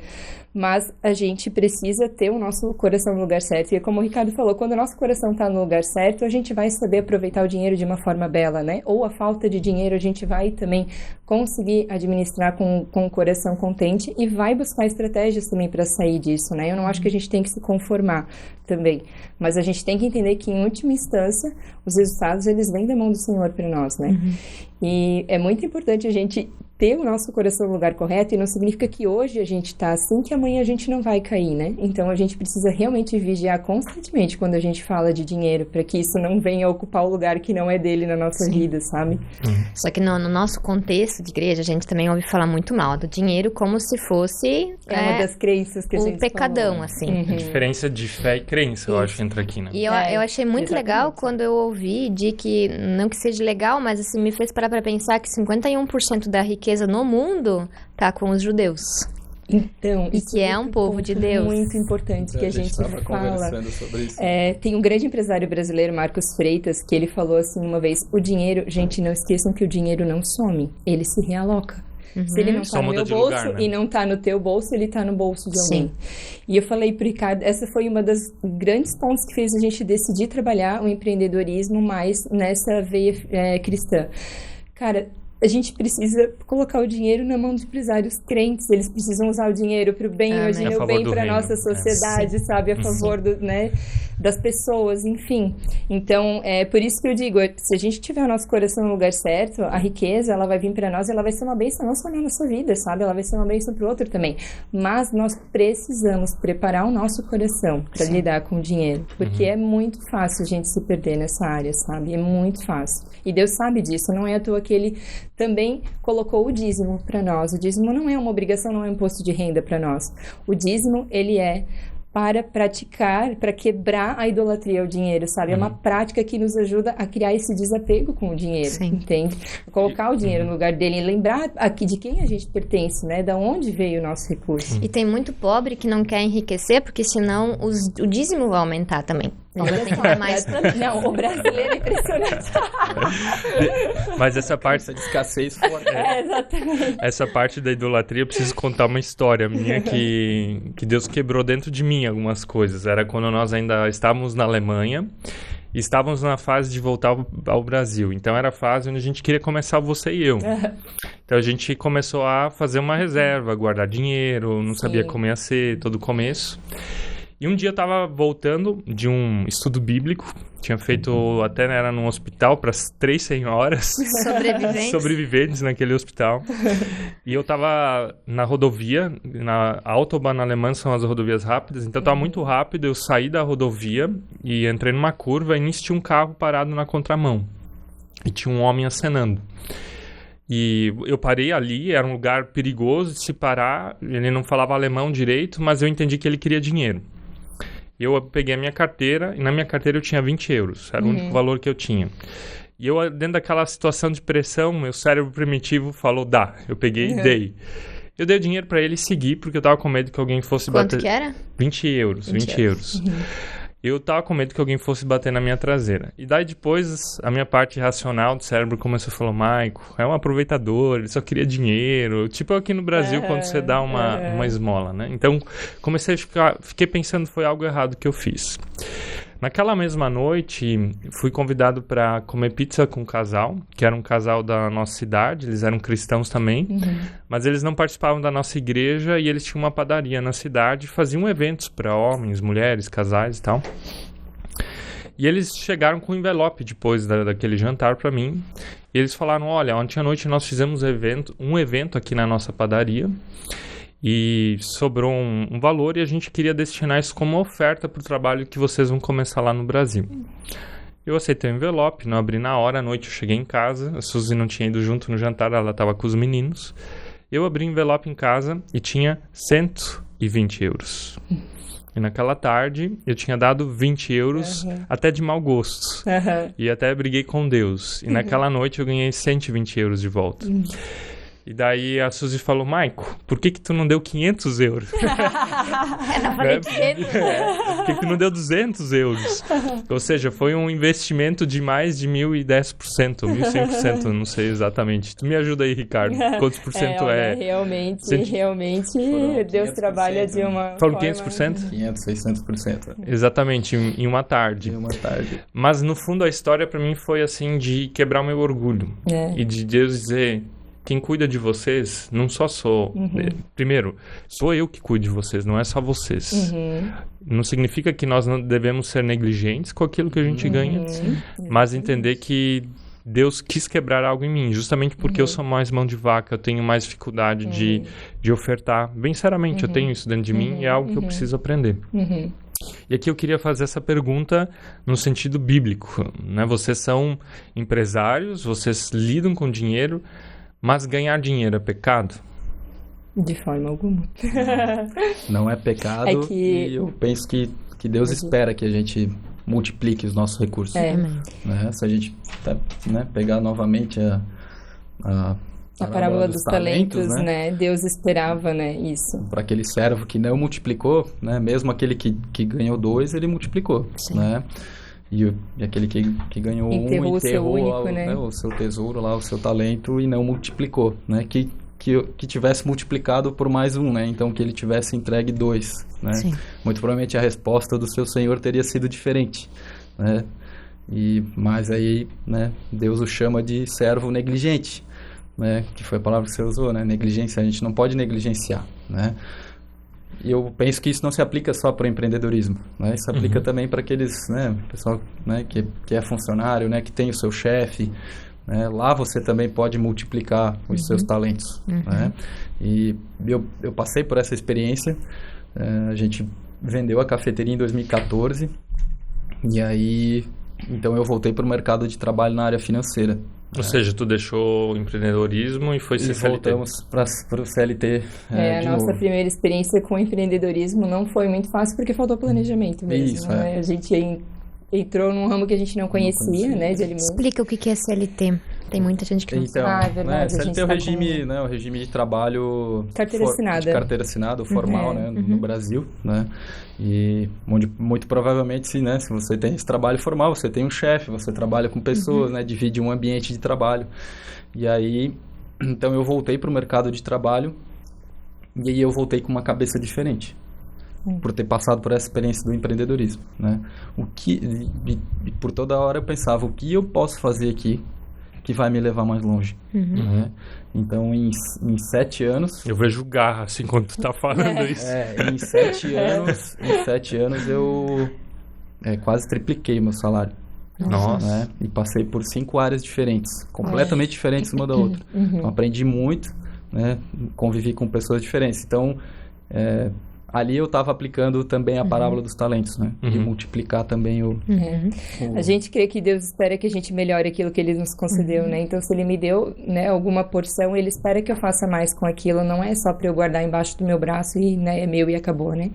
Mas a gente precisa ter o nosso coração no lugar certo. E é como o Ricardo falou, quando o nosso coração está no lugar certo, a gente vai saber aproveitar o dinheiro de uma forma bela, né? Ou a falta de dinheiro a gente vai também conseguir administrar com o coração contente e vai buscar estratégias também para sair disso, né? Eu não acho que a gente tem que se conformar também, mas a gente tem que entender que, em última instância, os resultados, eles vêm da mão do Senhor para nós, né? E é muito importante a gente ter o nosso coração no lugar correto, e não significa que hoje a gente está assim, que amanhã a gente não vai cair, né? Então, a gente precisa realmente vigiar constantemente quando a gente fala de dinheiro, para que isso não venha ocupar o lugar que não é dele na nossa vida, sabe? Só que no nosso contexto de igreja, a gente também ouve falar muito mal do dinheiro como se fosse... uma das crenças que a gente pecadão, falou. assim. A diferença de fé e crença, eu acho, que entra aqui, né? E eu achei muito legal quando eu ouvi de que, não que seja legal, mas assim, me fez parar para pensar que 51% da riqueza no mundo tá com os judeus. Então, e que é um povo de Deus. Muito importante que a gente fala. Sobre isso. Tem um grande empresário brasileiro, Marcos Freitas, que ele falou assim uma vez: o dinheiro, gente, não esqueçam que o dinheiro não some, ele se realoca. Se ele não tá no meu bolso lugar, né? E não tá no teu bolso, ele tá no bolso de alguém. E eu falei pro Ricardo, essa foi uma das grandes pontos que fez a gente decidir trabalhar o empreendedorismo mais nessa veia cristã. Cara, a gente precisa colocar o dinheiro na mão de empresários crentes. Eles precisam usar o dinheiro para o bem, imagina o bem para a nossa sociedade, sabe? A favor né, das pessoas, enfim. Então, é por isso que eu digo, se a gente tiver o nosso coração no lugar certo, a riqueza, ela vai vir para nós, ela vai ser uma bênção não só na nossa vida, sabe? Ela vai ser uma bênção para o outro também. Mas nós precisamos preparar o nosso coração para lidar com o dinheiro, porque é muito fácil a gente se perder nessa área, sabe? É muito fácil. E Deus sabe disso, não é à toa que Ele também colocou o dízimo para nós. O dízimo não é uma obrigação, não é um imposto de renda para nós. O dízimo, ele é para praticar, para quebrar a idolatria ao dinheiro, sabe? É uma prática que nos ajuda a criar esse desapego com o dinheiro, entende? Colocar o dinheiro no lugar dele e lembrar aqui de quem a gente pertence, né? Da onde veio o nosso recurso. E tem muito pobre que não quer enriquecer, porque senão o dízimo vai aumentar também. Não, o brasileiro é impressionante. Mas essa parte de escassez fora. Exatamente. Essa parte da idolatria, eu preciso contar uma história minha que Deus quebrou dentro de mim algumas coisas. Era quando nós ainda estávamos na Alemanha e estávamos na fase de voltar ao Brasil. Então era a fase onde a gente queria começar você e eu. Então a gente começou a fazer uma reserva, guardar dinheiro, não sabia como ia ser todo o começo. E um dia eu estava voltando de um estudo bíblico, tinha feito, até era num hospital para 3 senhoras sobreviventes naquele hospital. E eu estava na rodovia, na Autobahn na Alemanha são as rodovias rápidas, então estava muito rápido, eu saí da rodovia e entrei numa curva e nisso tinha um carro parado na contramão. E tinha um homem acenando. E eu parei ali, era um lugar perigoso de se parar, ele não falava alemão direito, mas eu entendi que ele queria dinheiro. Eu peguei a minha carteira, e na minha carteira eu tinha 20 euros, era o único valor que eu tinha. E eu, dentro daquela situação de pressão, meu cérebro primitivo falou, dá. Eu peguei e dei. Eu dei o dinheiro pra ele e segui, porque eu tava com medo que alguém fosse bater... Quanto que era? 20 euros. Eu tava com medo que alguém fosse bater na minha traseira. E daí depois, a minha parte racional do cérebro começou a falar, Maico, é um aproveitador, ele só queria dinheiro. Tipo aqui no Brasil, quando você dá uma esmola, né? Então, fiquei pensando, foi algo errado que eu fiz. Naquela mesma noite, fui convidado para comer pizza com um casal, que era um casal da nossa cidade, eles eram cristãos também, mas eles não participavam da nossa igreja e eles tinham uma padaria na cidade, faziam eventos para homens, mulheres, casais e tal. E eles chegaram com um envelope depois daquele jantar para mim, e eles falaram, olha, ontem à noite nós fizemos um evento aqui na nossa padaria, e sobrou um valor e a gente queria destinar isso como oferta para o trabalho que vocês vão começar lá no Brasil. Eu aceitei o envelope, não abri na hora, à noite eu cheguei em casa, a Suzy não tinha ido junto no jantar, ela estava com os meninos. Eu abri o envelope em casa e tinha 120 euros. E naquela tarde eu tinha dado 20 euros até de mau gosto. E até briguei com Deus. E naquela noite eu ganhei 120 euros de volta. E daí a Suzy falou, Maico, por que tu não deu 500 euros? Eu não falei 500. Por que tu não deu 200 euros? Ou seja, foi um investimento de mais de 1.010%, 1.100%, não sei exatamente. Tu me ajuda aí, Ricardo. Quantos por cento é? Realmente, Deus trabalha de uma Foram forma... 500%? 500, 600%. Exatamente, em uma tarde. Em uma tarde. Mas no fundo a história pra mim foi assim de quebrar o meu orgulho. E de Deus dizer... Quem cuida de vocês não só sou... Primeiro, sou eu que cuido de vocês, não é só vocês. Não significa que nós não devemos ser negligentes com aquilo que a gente ganha, mas entender que Deus quis quebrar algo em mim, justamente porque eu sou mais mão de vaca, eu tenho mais dificuldade de ofertar. Bem seriamente, eu tenho isso dentro de mim e é algo que eu preciso aprender. E aqui eu queria fazer essa pergunta no sentido bíblico, né? Vocês são empresários, vocês lidam com dinheiro, mas ganhar dinheiro é pecado? De forma alguma. Não é pecado e eu penso que Deus espera que a gente multiplique os nossos recursos. Né? Se a gente pegar novamente a parábola dos talentos, né? Deus esperava, né, isso. Para aquele servo que não multiplicou, né? Mesmo aquele que ganhou 2, ele multiplicou, né? E aquele que ganhou enterrou o seu único, né? O seu tesouro lá, o seu talento e não multiplicou, né? Que tivesse multiplicado por mais um, né? Então que ele tivesse entregue 2, né? Sim. Muito provavelmente a resposta do seu Senhor teria sido diferente, né? Mas aí, né? Deus o chama de servo negligente, né? Que foi a palavra que você usou, né? Negligência, a gente não pode negligenciar, né? E eu penso que isso não se aplica só para o empreendedorismo, né? Isso aplica também para aqueles, né, pessoal, né, que é funcionário, né, que tem o seu chefe, né? Lá você também pode multiplicar os seus talentos, né? E eu passei por essa experiência, a gente vendeu a cafeteria em 2014 e aí, então eu voltei para o mercado de trabalho na área financeira. Ou seja, tu deixou o empreendedorismo e foi ser CLT. Voltamos para o CLT. A nossa primeira experiência com empreendedorismo não foi muito fácil porque faltou planejamento mesmo. Isso, né? A gente entrou num ramo que a gente não conhecia, né, de alimentos. Explica o que é CLT. Tem muita gente que não sabe. É verdade. CLT é o regime de trabalho... Carteira assinada. De carteira assinada, formal, né, no Brasil, né? E muito provavelmente, se você tem esse trabalho formal, você tem um chefe, você trabalha com pessoas, né? Divide um ambiente de trabalho. E aí, então eu voltei para o mercado de trabalho e aí eu voltei com uma cabeça diferente. Por ter passado por essa experiência do empreendedorismo, né? Por toda hora eu pensava, o que eu posso fazer aqui que vai me levar mais longe, né? Então, em 7 anos... Eu vejo garra, assim, quando tu tá falando isso. Em 7 anos eu quase tripliquei meu salário. Nossa. Né? E passei por 5 áreas diferentes, completamente diferentes uma da outra. Então, aprendi muito, né? Convivi com pessoas diferentes. Então, ali eu estava aplicando também a parábola dos talentos, né? De multiplicar também A gente crê que Deus espera que a gente melhore aquilo que Ele nos concedeu, né? Então, se Ele me deu, né, alguma porção, Ele espera que eu faça mais com aquilo. Não é só para eu guardar embaixo do meu braço e, né, é meu e acabou, né?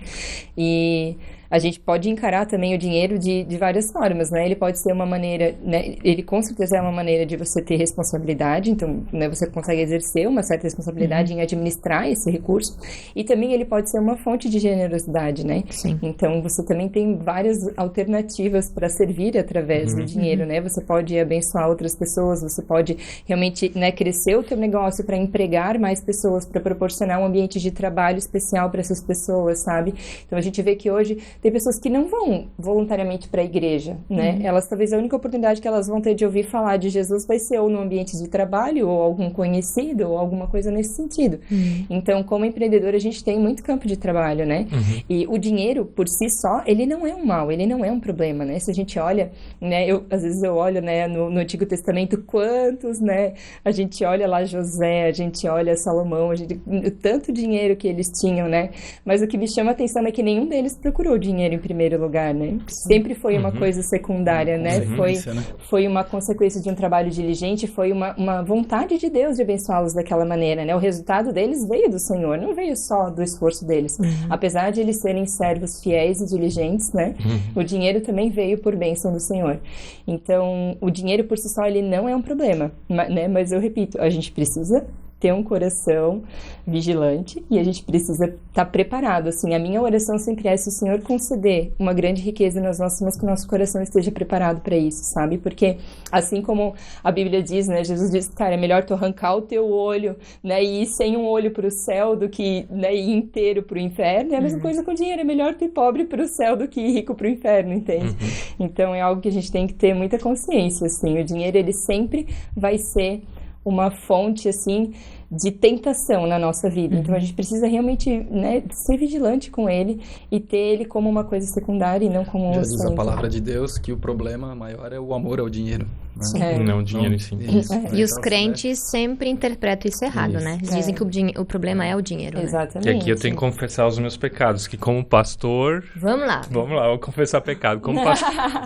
E a gente pode encarar também o dinheiro de várias formas, né? Ele pode ser uma maneira, né? Ele com certeza é uma maneira de você ter responsabilidade, então, né, você consegue exercer uma certa responsabilidade em administrar esse recurso, e também ele pode ser uma fonte de generosidade, né? Sim. Então, você também tem várias alternativas para servir através do dinheiro, né? Você pode abençoar outras pessoas, você pode realmente, né, crescer o teu negócio para empregar mais pessoas, para proporcionar um ambiente de trabalho especial para essas pessoas, sabe? Então, a gente vê que hoje tem pessoas que não vão voluntariamente para a igreja, né? Elas, talvez, a única oportunidade que elas vão ter de ouvir falar de Jesus vai ser ou no ambiente de trabalho, ou algum conhecido, ou alguma coisa nesse sentido. Então, como empreendedor, a gente tem muito campo de trabalho, né? E o dinheiro, por si só, ele não é um mal, ele não é um problema, né? Se a gente olha, né? Às vezes eu olho, né, no Antigo Testamento, quantos, né? A gente olha lá José, a gente olha Salomão, o tanto dinheiro que eles tinham, né? Mas o que me chama a atenção é que nenhum deles procurou dinheiro em primeiro lugar, né? Sempre foi uma coisa secundária, né? Foi uma consequência de um trabalho diligente, foi uma vontade de Deus de abençoá-los daquela maneira, né? O resultado deles veio do Senhor, não veio só do esforço deles. Apesar de eles serem servos fiéis e diligentes, né? O dinheiro também veio por bênção do Senhor. Então, o dinheiro por si só, ele não é um problema, né? Mas eu repito, a gente precisa ter um coração vigilante e a gente precisa estar preparado, assim, a minha oração sempre é se o Senhor conceder uma grande riqueza nas nossas mãos, que o nosso coração esteja preparado para isso, sabe? Porque, assim como a Bíblia diz, né, Jesus diz, cara, é melhor tu arrancar o teu olho, né, e ir sem um olho para o céu do que, né, ir inteiro para o inferno. É a mesma coisa com o dinheiro, é melhor tu ir pobre para o céu do que ir rico para o inferno, entende? Então, é algo que a gente tem que ter muita consciência, assim, o dinheiro, ele sempre vai ser uma fonte, assim, de tentação na nossa vida. Então, a gente precisa realmente, né, ser vigilante com ele e ter ele como uma coisa secundária e não como... Já diz a palavra de Deus que o problema maior é o amor ao dinheiro. Né? Não o dinheiro em si. E os crentes sempre interpretam isso errado, né? Dizem que o problema é o dinheiro, Exatamente. Né? E aqui eu tenho que confessar os meus pecados, que como pastor... Vamos lá, vou confessar pecado.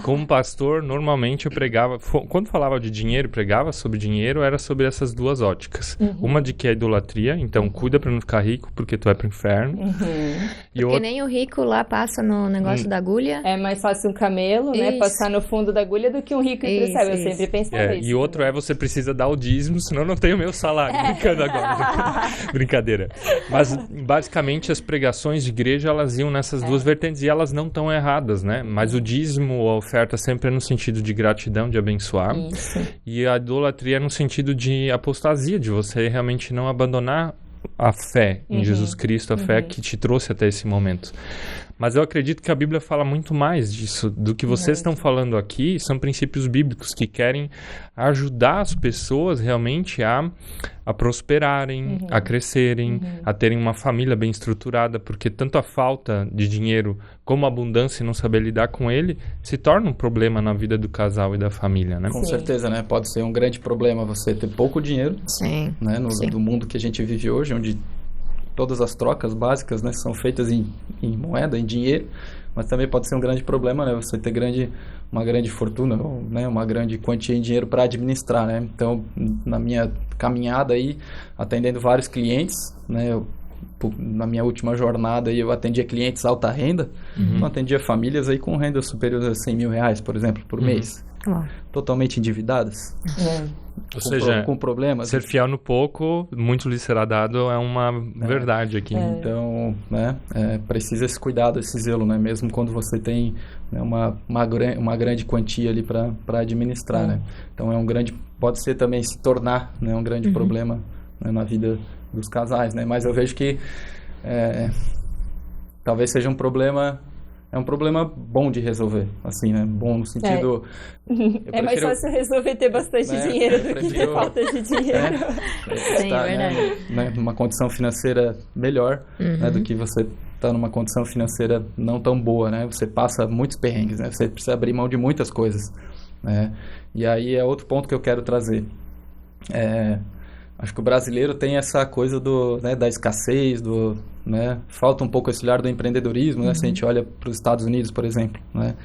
Como pastor, normalmente eu pregava... Quando falava de dinheiro, pregava sobre dinheiro, era sobre essas duas óticas. Uma de que é idolatria, então cuida pra não ficar rico, porque tu vai pro inferno. E porque nem o rico lá passa no negócio da agulha. É mais fácil um camelo, né, passar no fundo da agulha do que um rico ir pro céu. Eu sempre pensava isso. E outro você precisa dar o dízimo, senão não tem o meu salário. Brincando agora. Brincadeira. Mas, basicamente, as pregações de igreja, elas iam nessas duas vertentes, e elas não estão erradas, né? Mas o dízimo, a oferta, sempre é no sentido de gratidão, de abençoar. Isso. E a idolatria é no sentido de apostasia, de você realmente não abandonar a fé em Jesus Cristo, a fé que te trouxe até esse momento. Mas eu acredito que a Bíblia fala muito mais disso. Do que vocês estão falando aqui, são princípios bíblicos que querem ajudar as pessoas realmente a prosperarem, a crescerem, a terem uma família bem estruturada, porque tanto a falta de dinheiro como a abundância e não saber lidar com ele se torna um problema na vida do casal e da família, né? Com certeza, né? Pode ser um grande problema você ter pouco dinheiro, né? No mundo que a gente vive hoje, onde todas as trocas básicas, né, são feitas em moeda, em dinheiro, mas também pode ser um grande problema, né, você ter uma grande fortuna, ou, né, uma grande quantia em dinheiro para administrar, né. Então, na minha caminhada aí, atendendo vários clientes, né, na minha última jornada aí, eu atendia clientes alta renda, então atendia famílias aí com renda superior a 100 mil reais, por exemplo, por mês. Totalmente endividadas. Ou seja, com problemas. Ser fiel no pouco, muito lhe será dado, é uma verdade aqui. Então, né, precisa esse cuidado, esse zelo, né, mesmo quando você tem, né, uma grande quantia ali para administrar, né. Então, pode ser também se tornar, né, um grande problema, né, na vida dos casais, né, mas eu vejo que talvez seja um problema bom de resolver, assim, né? Bom no sentido... É mais fácil resolver ter bastante dinheiro do que ter falta de dinheiro. Sim, é verdade. Né, numa condição financeira melhor, né, do que você tá numa condição financeira não tão boa, né? Você passa muitos perrengues, né? Você precisa abrir mão de muitas coisas, né? E aí é outro ponto que eu quero trazer. Acho que o brasileiro tem essa coisa da escassez, né? Falta um pouco esse olhar do empreendedorismo, né? Se a gente olha para os Estados Unidos, por exemplo, né?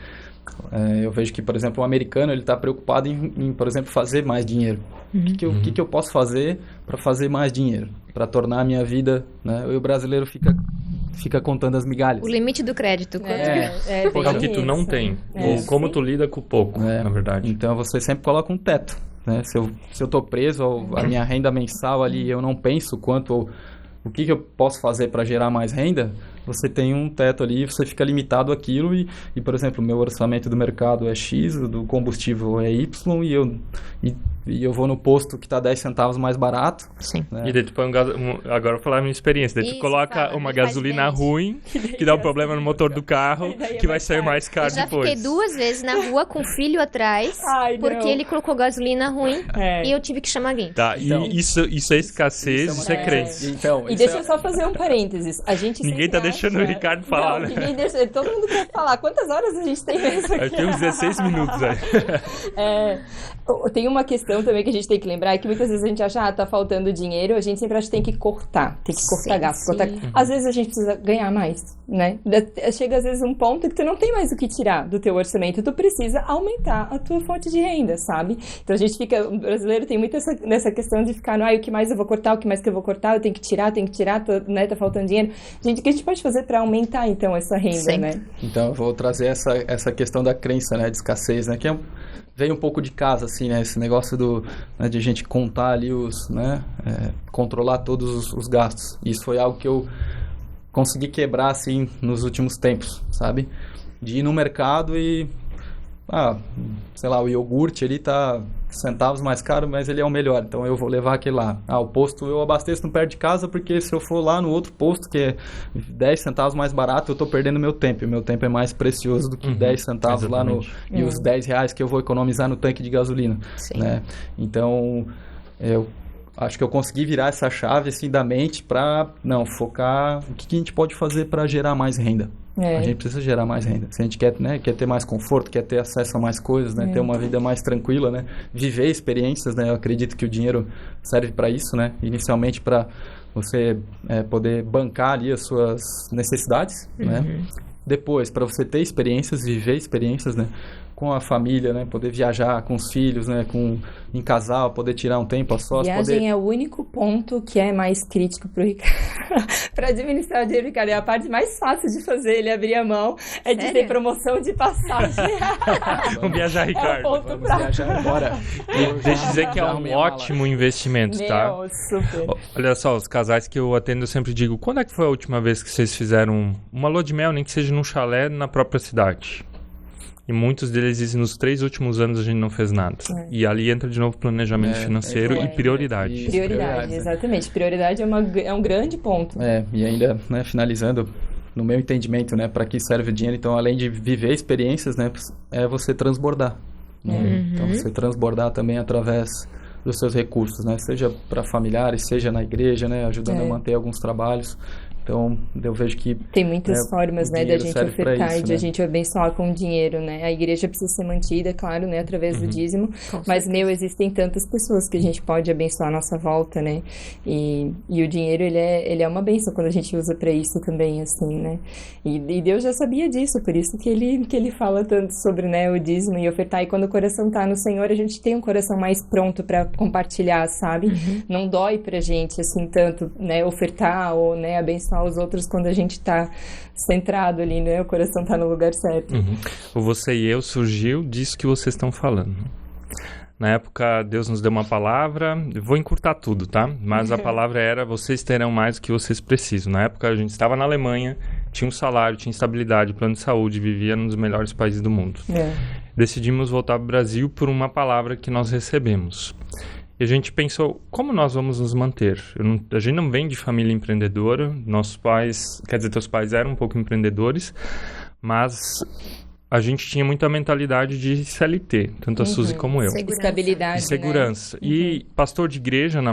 Eu vejo que, por exemplo, o americano ele está preocupado em, por exemplo, fazer mais dinheiro. O que eu posso fazer para fazer mais dinheiro? Para tornar a minha vida... Né? E o brasileiro fica contando as migalhas. O limite do crédito. É o que tu não tem. Ou como tu lida com o pouco, na verdade. Então, você sempre coloca um teto. Né? Se eu estou preso à minha renda mensal ali, eu não penso o que eu posso fazer para gerar mais renda, você tem um teto ali, você fica limitado àquilo e, por exemplo, o meu orçamento do mercado é X, do combustível é Y, e e eu vou no posto que tá 10 centavos mais barato. Sim. Né? E daí tu põe agora eu vou falar a minha experiência. Daí tu coloca uma gasolina ruim, que dá um problema no motor do carro, que vai sair mais caro depois. Eu já fiquei 2 vezes na rua com o filho atrás, porque ele colocou gasolina ruim e eu tive que chamar alguém. Tá, então, e isso é escassez, isso é crença. Então, e deixa eu só fazer um parênteses. A gente ninguém tá deixando o Ricardo falar, né? Ninguém deixa, todo mundo quer falar. Quantas horas a gente tem mesmo aqui? Tem uns 16 minutos aí. Tem uma questão também que a gente tem que lembrar, é que muitas vezes a gente acha, tá faltando dinheiro, a gente sempre acha que tem que cortar gasto. Às vezes a gente precisa ganhar mais, né? Chega às vezes um ponto que tu não tem mais o que tirar do teu orçamento, tu precisa aumentar a tua fonte de renda, sabe? Então a gente fica, o brasileiro tem muito nessa questão de ficar, o que mais eu vou cortar, o que mais que eu vou cortar, eu tenho que tirar, tá faltando dinheiro. Gente, o que a gente pode fazer para aumentar, então, essa renda, né? Então, eu vou trazer essa questão da crença, né, de escassez, né, que veio um pouco de casa, assim, né, esse negócio de a gente contar ali controlar todos os gastos. Isso foi algo que eu consegui quebrar, assim, nos últimos tempos, sabe? De ir no mercado e, sei lá, o iogurte ali tá centavos mais caro, mas ele é o melhor, então eu vou levar aquele lá. O posto eu abasteço no perto de casa, porque se eu for lá no outro posto, que é 10 centavos mais barato, eu tô perdendo meu tempo, e meu tempo é mais precioso do que 10 centavos exatamente. lá e os 10 reais que eu vou economizar no tanque de gasolina, né? Então, eu acho que eu consegui virar essa chave, assim, da mente para, focar o que a gente pode fazer para gerar mais renda. A gente precisa gerar mais renda. Se a gente quer ter mais conforto, quer ter acesso a mais coisas, né? Ter uma vida mais tranquila, né? Viver experiências, né? Eu acredito que o dinheiro serve para isso, né? Inicialmente para você poder bancar ali as suas necessidades, né? Depois, para você ter experiências, viver experiências, né? Com a família, né? Poder viajar com os filhos, né? Em casal, poder tirar um tempo a sós. Viagem é o único ponto que é mais crítico pro Ricardo. Para administrar o dinheiro, Ricardo, é a parte mais fácil de fazer ele abrir a mão, de ter promoção de passagem. Vamos viajar, Ricardo. Vamos viajar agora. Deixa eu dizer que é um ótimo investimento, tá? Super. Olha só, os casais que eu atendo, eu sempre digo, quando é que foi a última vez que vocês fizeram uma lua de mel, nem que seja num chalé na própria cidade? E muitos deles dizem, nos 3 últimos anos a gente não fez nada. E ali entra de novo planejamento financeiro e prioridade. Prioridade, exatamente. Prioridade é um grande ponto. E ainda, né, finalizando, no meu entendimento, né, para que serve o dinheiro, então, além de viver experiências, né, é você transbordar. Né? Então, você transbordar também através dos seus recursos, né, seja para familiares, seja na igreja, né, ajudando a manter alguns trabalhos. Então, eu vejo que... Tem muitas formas, né, da gente ofertar e de a gente abençoar com o dinheiro, né? A igreja precisa ser mantida, claro, né, através do dízimo. Mas, existem tantas pessoas que a gente pode abençoar à nossa volta, né? E o dinheiro, ele é uma bênção quando a gente usa para isso também, assim, né? E Deus já sabia disso, por isso que ele fala tanto sobre, né, o dízimo e ofertar. E quando o coração tá no Senhor, a gente tem um coração mais pronto para compartilhar, sabe? Não dói pra gente, assim, tanto, né, ofertar ou, né, abençoar os outros quando a gente tá centrado ali, né? O coração tá no lugar certo. O Você e Eu surgiu disso que vocês estão falando. Na época, Deus nos deu uma palavra, vou encurtar tudo, tá? Mas a palavra era, vocês terão mais do que vocês precisam. Na época, a gente estava na Alemanha, tinha um salário, tinha estabilidade, plano de saúde, vivia num dos melhores países do mundo. Decidimos voltar para o Brasil por uma palavra que nós recebemos. E a gente pensou, como nós vamos nos manter? A gente não vem de família empreendedora, nossos pais, quer dizer, teus pais eram um pouco empreendedores, mas a gente tinha muita mentalidade de CLT, tanto a Suzy como eu. Estabilidade, e segurança. Né? E pastor de igreja, na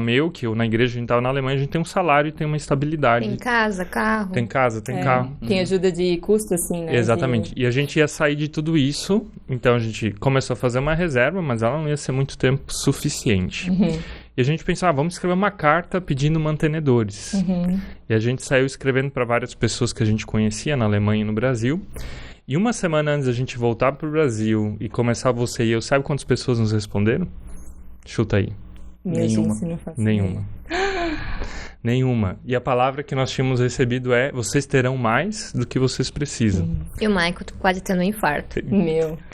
igreja, a gente estava na Alemanha, a gente tem um salário e tem uma estabilidade. Tem casa, carro. Tem casa, tem carro. Tem ajuda de custo, assim, né? Exatamente. E a gente ia sair de tudo isso, então a gente começou a fazer uma reserva, mas ela não ia ser muito tempo suficiente. E a gente pensava, vamos escrever uma carta pedindo mantenedores. E a gente saiu escrevendo para várias pessoas que a gente conhecia na Alemanha e no Brasil. E uma semana antes da gente voltar pro Brasil e começar Você e Eu, sabe quantas pessoas nos responderam? Chuta aí. Nenhuma. Nenhuma. E a palavra que nós tínhamos recebido é, vocês terão mais do que vocês precisam. E o Michael quase tendo um infarto.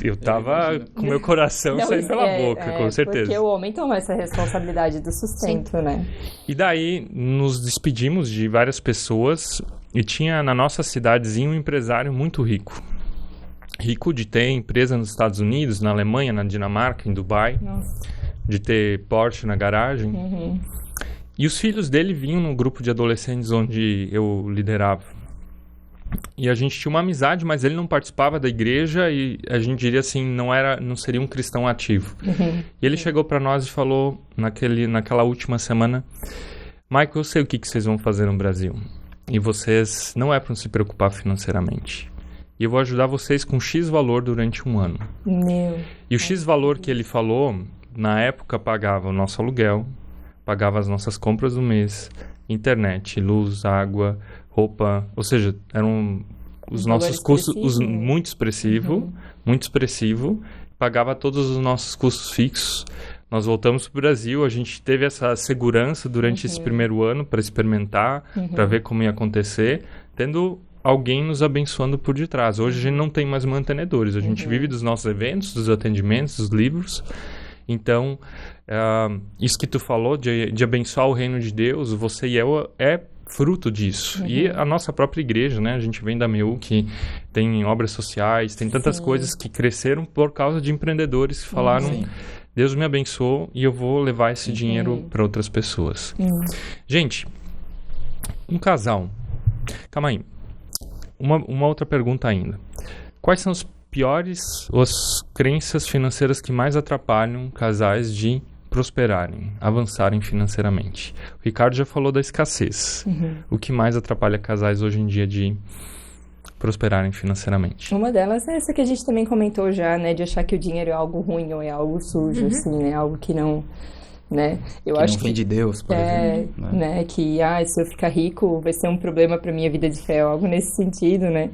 Eu tava com meu coração saindo pela boca, com certeza. Porque o homem toma essa responsabilidade do sustento, né? E daí, nos despedimos de várias pessoas e tinha na nossa cidadezinha um empresário muito rico. Rico de ter empresa nos Estados Unidos, na Alemanha, na Dinamarca, em Dubai. de ter Porsche na garagem. E os filhos dele vinham no grupo de adolescentes onde eu liderava. E a gente tinha uma amizade, mas ele não participava da igreja e a gente diria assim, não seria um cristão ativo. E ele chegou para nós e falou naquela última semana: Michael, eu sei o que vocês vão fazer no Brasil. E vocês não é para se preocupar financeiramente. E eu vou ajudar vocês com X valor durante um ano. E o X valor que ele falou, na época pagava o nosso aluguel, pagava as nossas compras do mês, internet, luz, água, roupa, ou seja, eram os nossos custos muito expressivo, pagava todos os nossos custos fixos. Nós voltamos para o Brasil, a gente teve essa segurança durante esse primeiro ano para experimentar, para ver como ia acontecer, tendo alguém nos abençoando por detrás. Hoje a gente não tem mais mantenedores, a gente vive dos nossos eventos, dos atendimentos, dos livros. Então, isso que tu falou de abençoar o reino de Deus, você e eu é fruto disso. E a nossa própria igreja, né? A gente vem da MEU, que tem obras sociais, tem tantas coisas que cresceram por causa de empreendedores que falaram: Deus me abençoou e eu vou levar esse dinheiro para outras pessoas. Gente, um casal. Calma aí. Uma outra pergunta ainda. Quais são as piores ou as crenças financeiras que mais atrapalham casais de prosperarem, avançarem financeiramente? O Ricardo já falou da escassez. O que mais atrapalha casais hoje em dia de prosperarem financeiramente? Uma delas é essa que a gente também comentou já, né? De achar que o dinheiro é algo ruim ou é algo sujo, assim, né? Algo que não... Né? Eu acho não vem de Deus, por exemplo. Né? Que se eu ficar rico vai ser um problema para minha vida de fé, algo nesse sentido, né?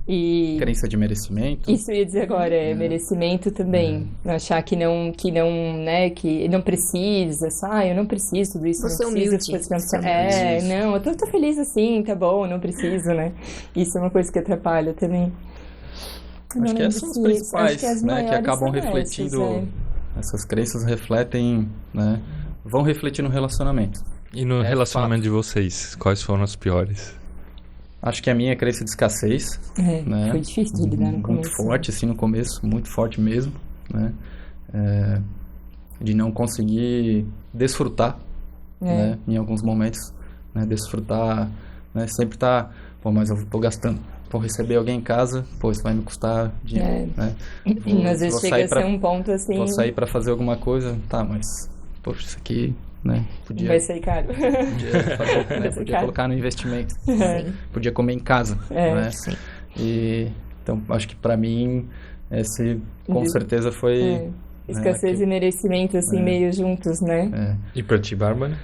E crença de merecimento. Isso eu ia dizer agora, merecimento também. Achar que não, né, que não precisa, eu não preciso tudo isso, Você não preciso. Não, eu tô feliz assim, tá bom, não preciso, né? Isso é uma coisa que atrapalha também. Acho que essas são as principais, né, que acabam refletindo. Essas crenças refletem, né, vão refletir no relacionamento. E no relacionamento de vocês, quais foram as piores? Acho que a minha é crença de escassez. Né? Foi difícil de lidar no começo. Muito forte, assim, no começo, muito forte mesmo, né? De não conseguir desfrutar, né? Em alguns momentos, né? Desfrutar, né? Sempre tá, mas eu tô gastando. Vou receber alguém em casa, isso vai me custar dinheiro, né? Às vezes chega a ser um ponto assim... Vou sair para fazer alguma coisa, mas, poxa, isso aqui, né? Vai sair caro. Podia colocar no investimento. Podia comer em casa, né? Então, acho que para mim, esse com certeza foi... Escassez e merecimento, assim, meio juntos, né? E para ti, Bárbara?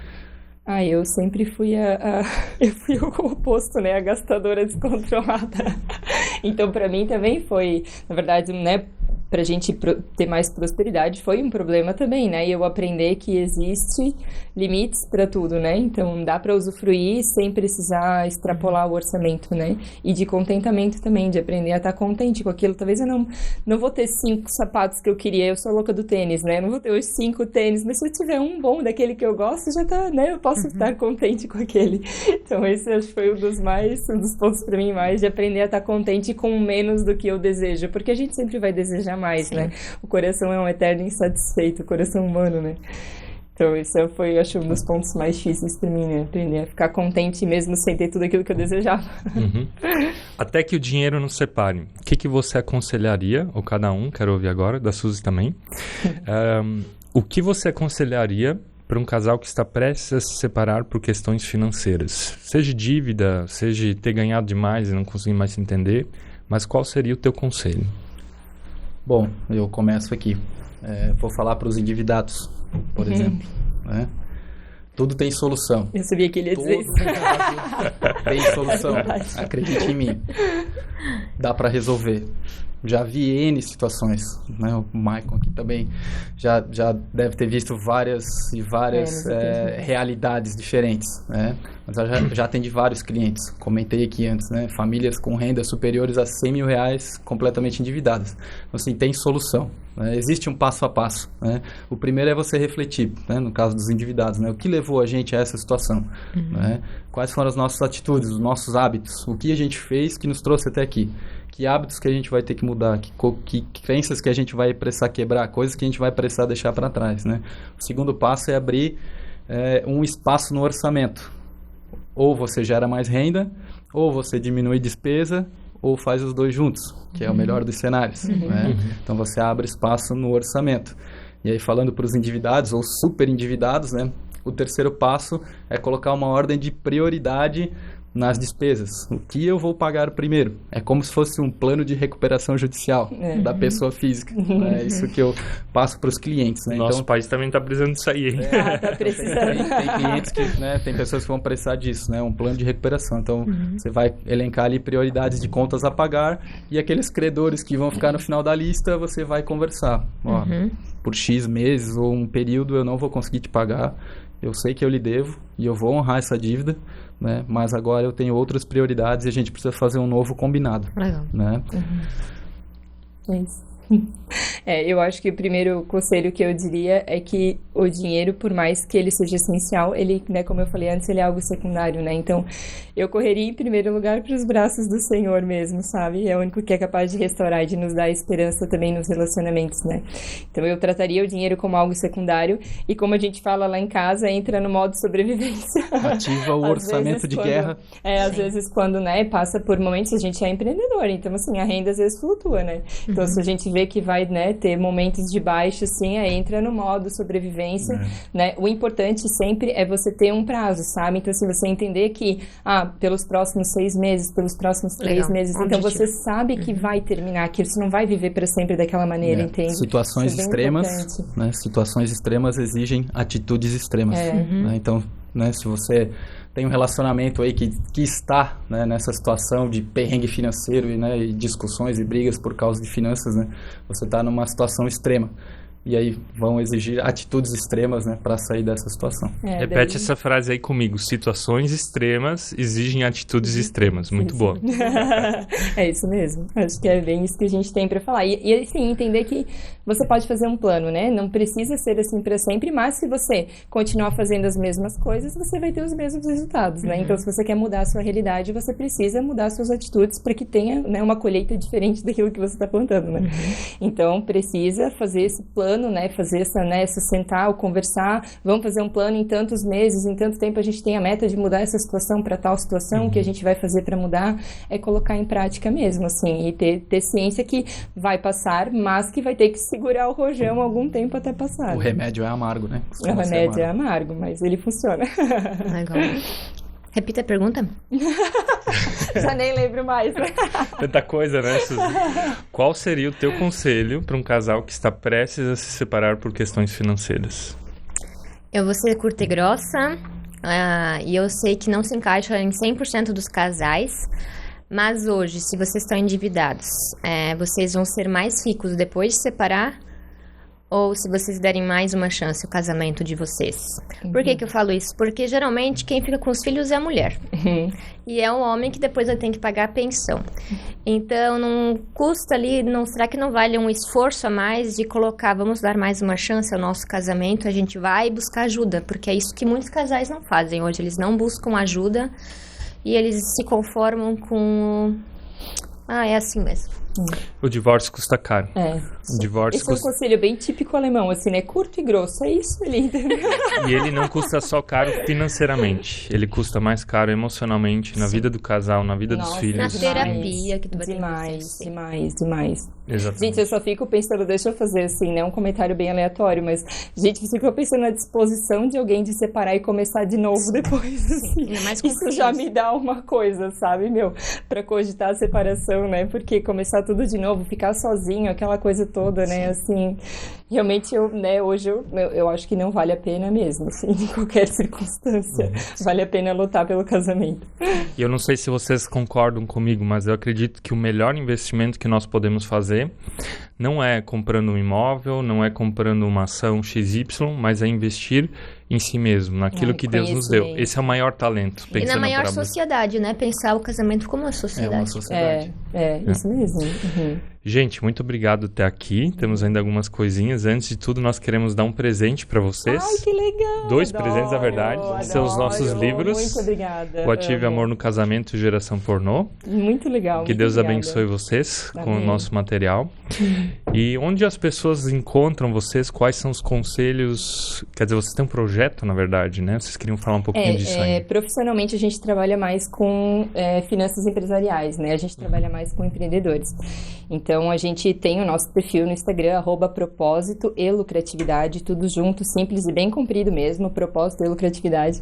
Eu sempre fui eu fui o oposto, né? A gastadora descontrolada. Então, pra mim também foi, na verdade, né? Pra gente ter mais prosperidade foi um problema também, né? E eu aprender que existe limites pra tudo, né? Então, dá pra usufruir sem precisar extrapolar o orçamento, né? E de contentamento também, de aprender a estar contente com aquilo. Talvez eu não vou ter 5 sapatos que eu queria, eu sou louca do tênis, né? Não vou ter os 5 tênis, mas se eu tiver um bom daquele que eu gosto, já tá, né? Eu posso estar contente com aquele. Então, esse acho que foi um dos pontos pra mim mais, de aprender a estar contente com menos do que eu desejo. Porque a gente sempre vai desejar mais, né? O coração é um eterno insatisfeito, o coração humano, né? Então, isso foi, acho, um dos pontos mais difíceis para mim, né? Aprender a ficar contente mesmo sem ter tudo aquilo que eu desejava. Até que o dinheiro nos separe. O que você aconselharia, ou cada um, quero ouvir agora, da Suzy também, o que você aconselharia para um casal que está prestes a se separar por questões financeiras? Seja dívida, seja ter ganhado demais e não conseguir mais se entender, mas qual seria o teu conselho? Bom, eu começo aqui. Vou falar para os endividados, por exemplo. Né? Tudo tem solução. Eu sabia que ele ia dizer isso. Tem solução. Acredite em mim. Dá para resolver. Já vi N situações, né? O Michael aqui também já deve ter visto várias realidades diferentes, né? Mas eu já atendi vários clientes, comentei aqui antes, né? Famílias com rendas superiores a R$100 mil completamente endividadas. Então, assim, tem solução, né? Existe um passo a passo, né? O primeiro é você refletir, né? No caso dos endividados, né? O que levou a gente a essa situação, né? Quais foram as nossas atitudes, os nossos hábitos, o que a gente fez que nos trouxe até aqui. Que hábitos que a gente vai ter que mudar, que crenças que a gente vai precisar quebrar, coisas que a gente vai precisar deixar para trás, né? O segundo passo é abrir um espaço no orçamento. Ou você gera mais renda, ou você diminui despesa, ou faz os dois juntos, que é o melhor dos cenários, né? Então você abre espaço no orçamento. E aí, falando para os endividados ou super endividados, né? O terceiro passo é colocar uma ordem de prioridade nas despesas. O que eu vou pagar primeiro? É como se fosse um plano de recuperação judicial da pessoa física. É isso que eu passo para os clientes. Né? Nosso país também está precisando disso aí. Tá precisando. Tem clientes que, né, tem pessoas que vão precisar disso, né? Um plano de recuperação. Então, você vai elencar ali prioridades de contas a pagar e aqueles credores que vão ficar no final da lista, você vai conversar. Ó, por X meses ou um período eu não vou conseguir te pagar. Eu sei que eu lhe devo e eu vou honrar essa dívida, né? Mas agora eu tenho outras prioridades e a gente precisa fazer um novo combinado. Legal. Né? É isso. Eu acho que o primeiro conselho que eu diria é que o dinheiro, por mais que ele seja essencial, ele, né, como eu falei antes, ele é algo secundário, né? Então, eu correria em primeiro lugar para os braços do Senhor mesmo, sabe? É o único que é capaz de restaurar e de nos dar esperança também nos relacionamentos, né? Então, eu trataria o dinheiro como algo secundário e, como a gente fala lá em casa, entra no modo sobrevivência. Ativa o orçamento de guerra. Às vezes quando, né, passa por momentos, a gente é empreendedor, então, assim, a renda às vezes flutua, né? Então, se a gente vê que vai, né, ter momentos de baixa, assim, entra no modo sobrevivência, né? O importante sempre é você ter um prazo, sabe? Então, assim, você entender que, pelos próximos 6 meses, pelos próximos 3 meses, então você sabe que vai terminar, que você não vai viver para sempre daquela maneira, entende? Situações extremas, né? Situações extremas exigem atitudes extremas, né? Então, né, se você tem um relacionamento aí que está, né, nessa situação de perrengue financeiro e discussões e brigas por causa de finanças, né, você está numa situação extrema. E aí vão exigir atitudes extremas, né, para sair dessa situação. Repete essa frase aí comigo. Situações extremas exigem atitudes extremas. Muito boa. É isso mesmo. Acho que é bem isso que a gente tem para falar. E assim, entender que você pode fazer um plano, né? Não precisa ser assim para sempre, mas se você continuar fazendo as mesmas coisas, você vai ter os mesmos resultados, né? Então, se você quer mudar a sua realidade, você precisa mudar suas atitudes para que tenha, né, uma colheita diferente daquilo que você está plantando, né? Então, precisa fazer esse plano, né, fazer essa sentar, conversar, vamos fazer um plano em tantos meses, em tanto tempo a gente tem a meta de mudar essa situação para tal situação, o que a gente vai fazer para mudar é colocar em prática mesmo, assim, e ter ciência que vai passar, mas que vai ter que segurar o rojão algum tempo até passar. O remédio é amargo, né? O remédio é amargo, mas ele funciona. Legal. Repita a pergunta. Já nem lembro mais. Tanta coisa, né, Suzy? Qual seria o teu conselho para um casal que está prestes a se separar por questões financeiras? Eu vou ser curta e grossa, e eu sei que não se encaixa em 100% dos casais, mas hoje, se vocês estão endividados, vocês vão ser mais ricos depois de separar? Ou se vocês derem mais uma chance ao casamento de vocês. Por que eu falo isso? Porque geralmente quem fica com os filhos é a mulher. E é o homem que depois vai ter que pagar a pensão. Então, não custa ali, será que não vale um esforço a mais de colocar, vamos dar mais uma chance ao nosso casamento, a gente vai buscar ajuda, porque é isso que muitos casais não fazem hoje, eles não buscam ajuda e eles se conformam com... é assim mesmo. O divórcio custa caro. O divórcio Esse é um conselho bem típico alemão, assim, né? Curto e grosso, é isso, ele. E ele não custa só caro financeiramente, ele custa mais caro emocionalmente, na vida do casal, na vida dos filhos. Na terapia que tu vai ter. Demais. Exatamente. Gente, eu só fico pensando, deixa eu fazer assim, né? Um comentário bem aleatório, mas, gente, você fica pensando na disposição de alguém de separar e começar de novo depois, assim. Isso já me dá uma coisa, sabe, pra cogitar a separação, né? Porque começar tudo de novo, ficar sozinho, aquela coisa toda, né? Assim, realmente, hoje eu acho que não vale a pena mesmo, assim, em qualquer circunstância. Vale a pena lutar pelo casamento. E eu não sei se vocês concordam comigo, mas eu acredito que o melhor investimento que nós podemos fazer não é comprando um imóvel, não é comprando uma ação XY, mas é investir em si mesmo, naquilo que Deus nos deu. Esse é o maior talento. E na maior sociedade, né? Pensar o casamento como uma sociedade. É uma sociedade. Isso mesmo. Gente, muito obrigado até aqui. Temos ainda algumas coisinhas. Antes de tudo, nós queremos dar um presente para vocês. Ai, que legal! 2 presentes, na verdade. São os nossos livros. Muito obrigada. O Ative Amor no Casamento e Geração Pornô. Muito legal. Que Deus abençoe vocês com o nosso material. E onde as pessoas encontram vocês? Quais são os conselhos? Quer dizer, vocês têm um projeto, na verdade, né? Vocês queriam falar um pouquinho disso aí? Profissionalmente, a gente trabalha mais com finanças empresariais, né? A gente trabalha mais com empreendedores. Então, a gente tem o nosso perfil no Instagram, @propósito e lucratividade, tudo junto, simples e bem comprido mesmo, propósito e lucratividade.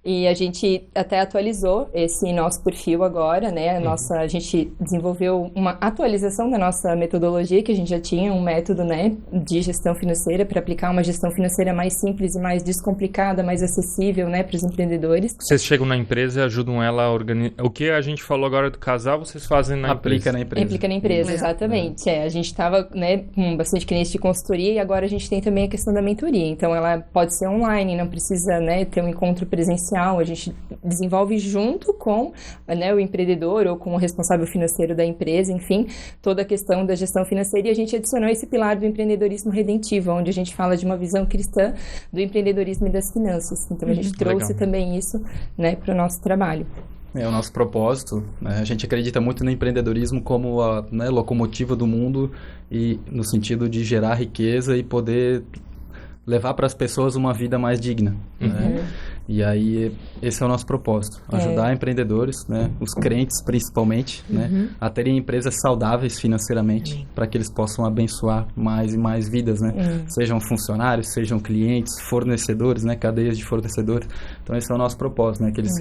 E a gente até atualizou esse nosso perfil agora, né? A gente desenvolveu uma atualização da nossa metodologia, que a gente já tinha um método, né, de gestão financeira, para aplicar uma gestão financeira mais simples e mais descomplicada, mais acessível, né, para os empreendedores. Vocês chegam na empresa e ajudam ela a organizar. O que a gente falou agora do casal, vocês fazem na empresa? Aplica na empresa, exatamente. A gente estava, né, com bastante clientes de consultoria e agora a gente tem também a questão da mentoria. Então, ela pode ser online, não precisa, né, ter um encontro presencial. A gente desenvolve junto com, né, o empreendedor ou com o responsável financeiro da empresa, enfim, toda a questão da gestão financeira, e a gente adicionou esse pilar do empreendedorismo redentivo, onde a gente fala de uma visão cristã do empreendedorismo e das finanças. Então, a gente trouxe também isso, né, para o nosso trabalho. É o nosso propósito, né? A gente acredita muito no empreendedorismo como a, né, locomotiva do mundo, e no sentido de gerar riqueza e poder levar para as pessoas uma vida mais digna, né? E aí, esse é o nosso propósito, ajudar empreendedores, né, os crentes principalmente, né, a terem empresas saudáveis financeiramente, para que eles possam abençoar mais e mais vidas, né, sejam funcionários, sejam clientes, fornecedores, né, cadeias de fornecedores. Então, esse é o nosso propósito, né, que eles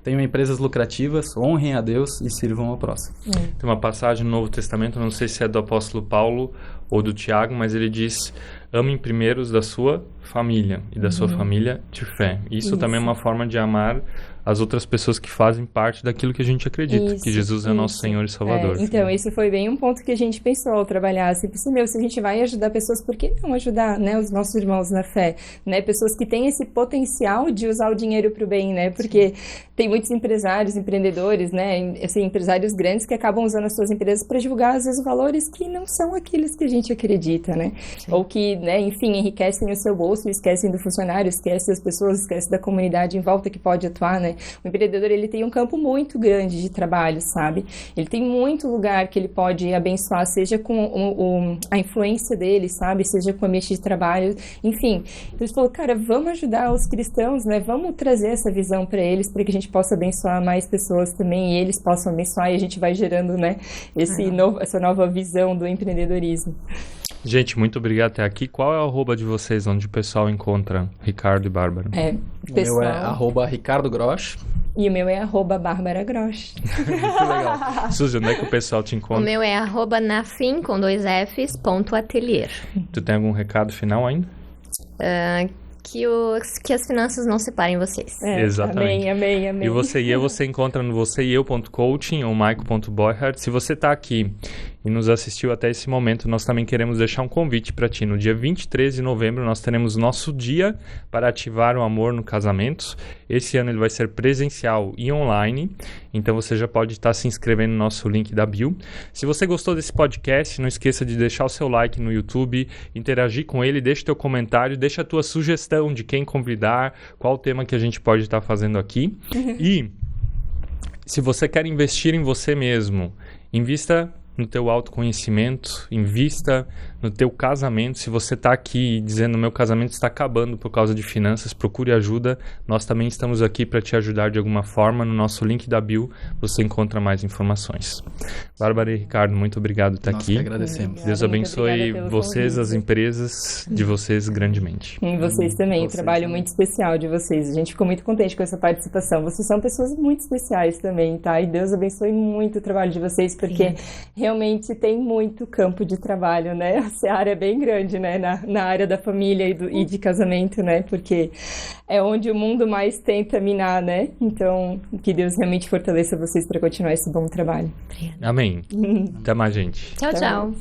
tenham empresas lucrativas, honrem a Deus e sirvam ao próximo. Tem uma passagem no Novo Testamento, não sei se é do apóstolo Paulo ou do Tiago, mas ele diz: amem primeiro os da sua família e da sua família de fé. Isso também é uma forma de amar as outras pessoas que fazem parte daquilo que a gente acredita, que Jesus é nosso Senhor e Salvador. Então, esse foi bem um ponto que a gente pensou ao trabalhar. Assim, se a gente vai ajudar pessoas, por que não ajudar, né, os nossos irmãos na fé? Né? Pessoas que têm esse potencial de usar o dinheiro para o bem, né? Porque tem muitos empresários, empreendedores, né, assim, empresários grandes que acabam usando as suas empresas para divulgar, às vezes, valores que não são aqueles que a gente acredita, né? Ou que, né, enfim, enriquecem o seu bolso e esquecem do funcionário, esquecem das pessoas, esquecem da comunidade em volta que pode atuar, né? O empreendedor, ele tem um campo muito grande de trabalho, sabe? Ele tem muito lugar que ele pode abençoar, seja com a influência dele, sabe? Seja com o ambiente de trabalho, enfim. Então, ele falou, cara, vamos ajudar os cristãos, né? Vamos trazer essa visão para eles, para que a gente possa abençoar mais pessoas também, e eles possam abençoar, e a gente vai gerando, né, essa nova visão do empreendedorismo. Gente, muito obrigado até aqui. Qual é o @ de vocês, onde o pessoal encontra Ricardo e Bárbara? O meu é @Ricardo Grosch. E o meu é @Bárbara Grosch. Muito legal. Suzy, onde é que o pessoal te encontra? O meu é @nafim, com 2 Fs, @atelier. Tu tem algum recado final ainda? Que as finanças não separem vocês. Exatamente. Amém. E você encontra no vocêeeu.coaching ou maico.boyhard. Se você está aqui e nos assistiu até esse momento, nós também queremos deixar um convite para ti. No dia 23 de novembro, nós teremos nosso dia para ativar o amor no casamento. Esse ano ele vai ser presencial e online, então você já pode estar se inscrevendo no nosso link da bio. Se você gostou desse podcast, não esqueça de deixar o seu like no YouTube, interagir com ele, deixa teu comentário, deixa a tua sugestão de quem convidar, qual o tema que a gente pode estar fazendo aqui. E se você quer investir em você mesmo, invista no teu autoconhecimento, invista no teu casamento. Se você está aqui dizendo meu casamento está acabando por causa de finanças, procure ajuda. Nós também estamos aqui para te ajudar de alguma forma. No nosso link da bio você encontra mais informações. Bárbara e Ricardo, muito obrigado por estar aqui. Nós que agradecemos. Deus abençoe vocês, as empresas de vocês grandemente. E vocês também, trabalho muito especial de vocês. A gente ficou muito contente com essa participação. Vocês são pessoas muito especiais também, tá? E Deus abençoe muito o trabalho de vocês, porque realmente tem muito campo de trabalho, né? A seara é bem grande, né? Na área da família e de casamento, né? Porque é onde o mundo mais tenta minar, né? Então, que Deus realmente fortaleça vocês para continuar esse bom trabalho. Amém. Até mais, gente. Tchau.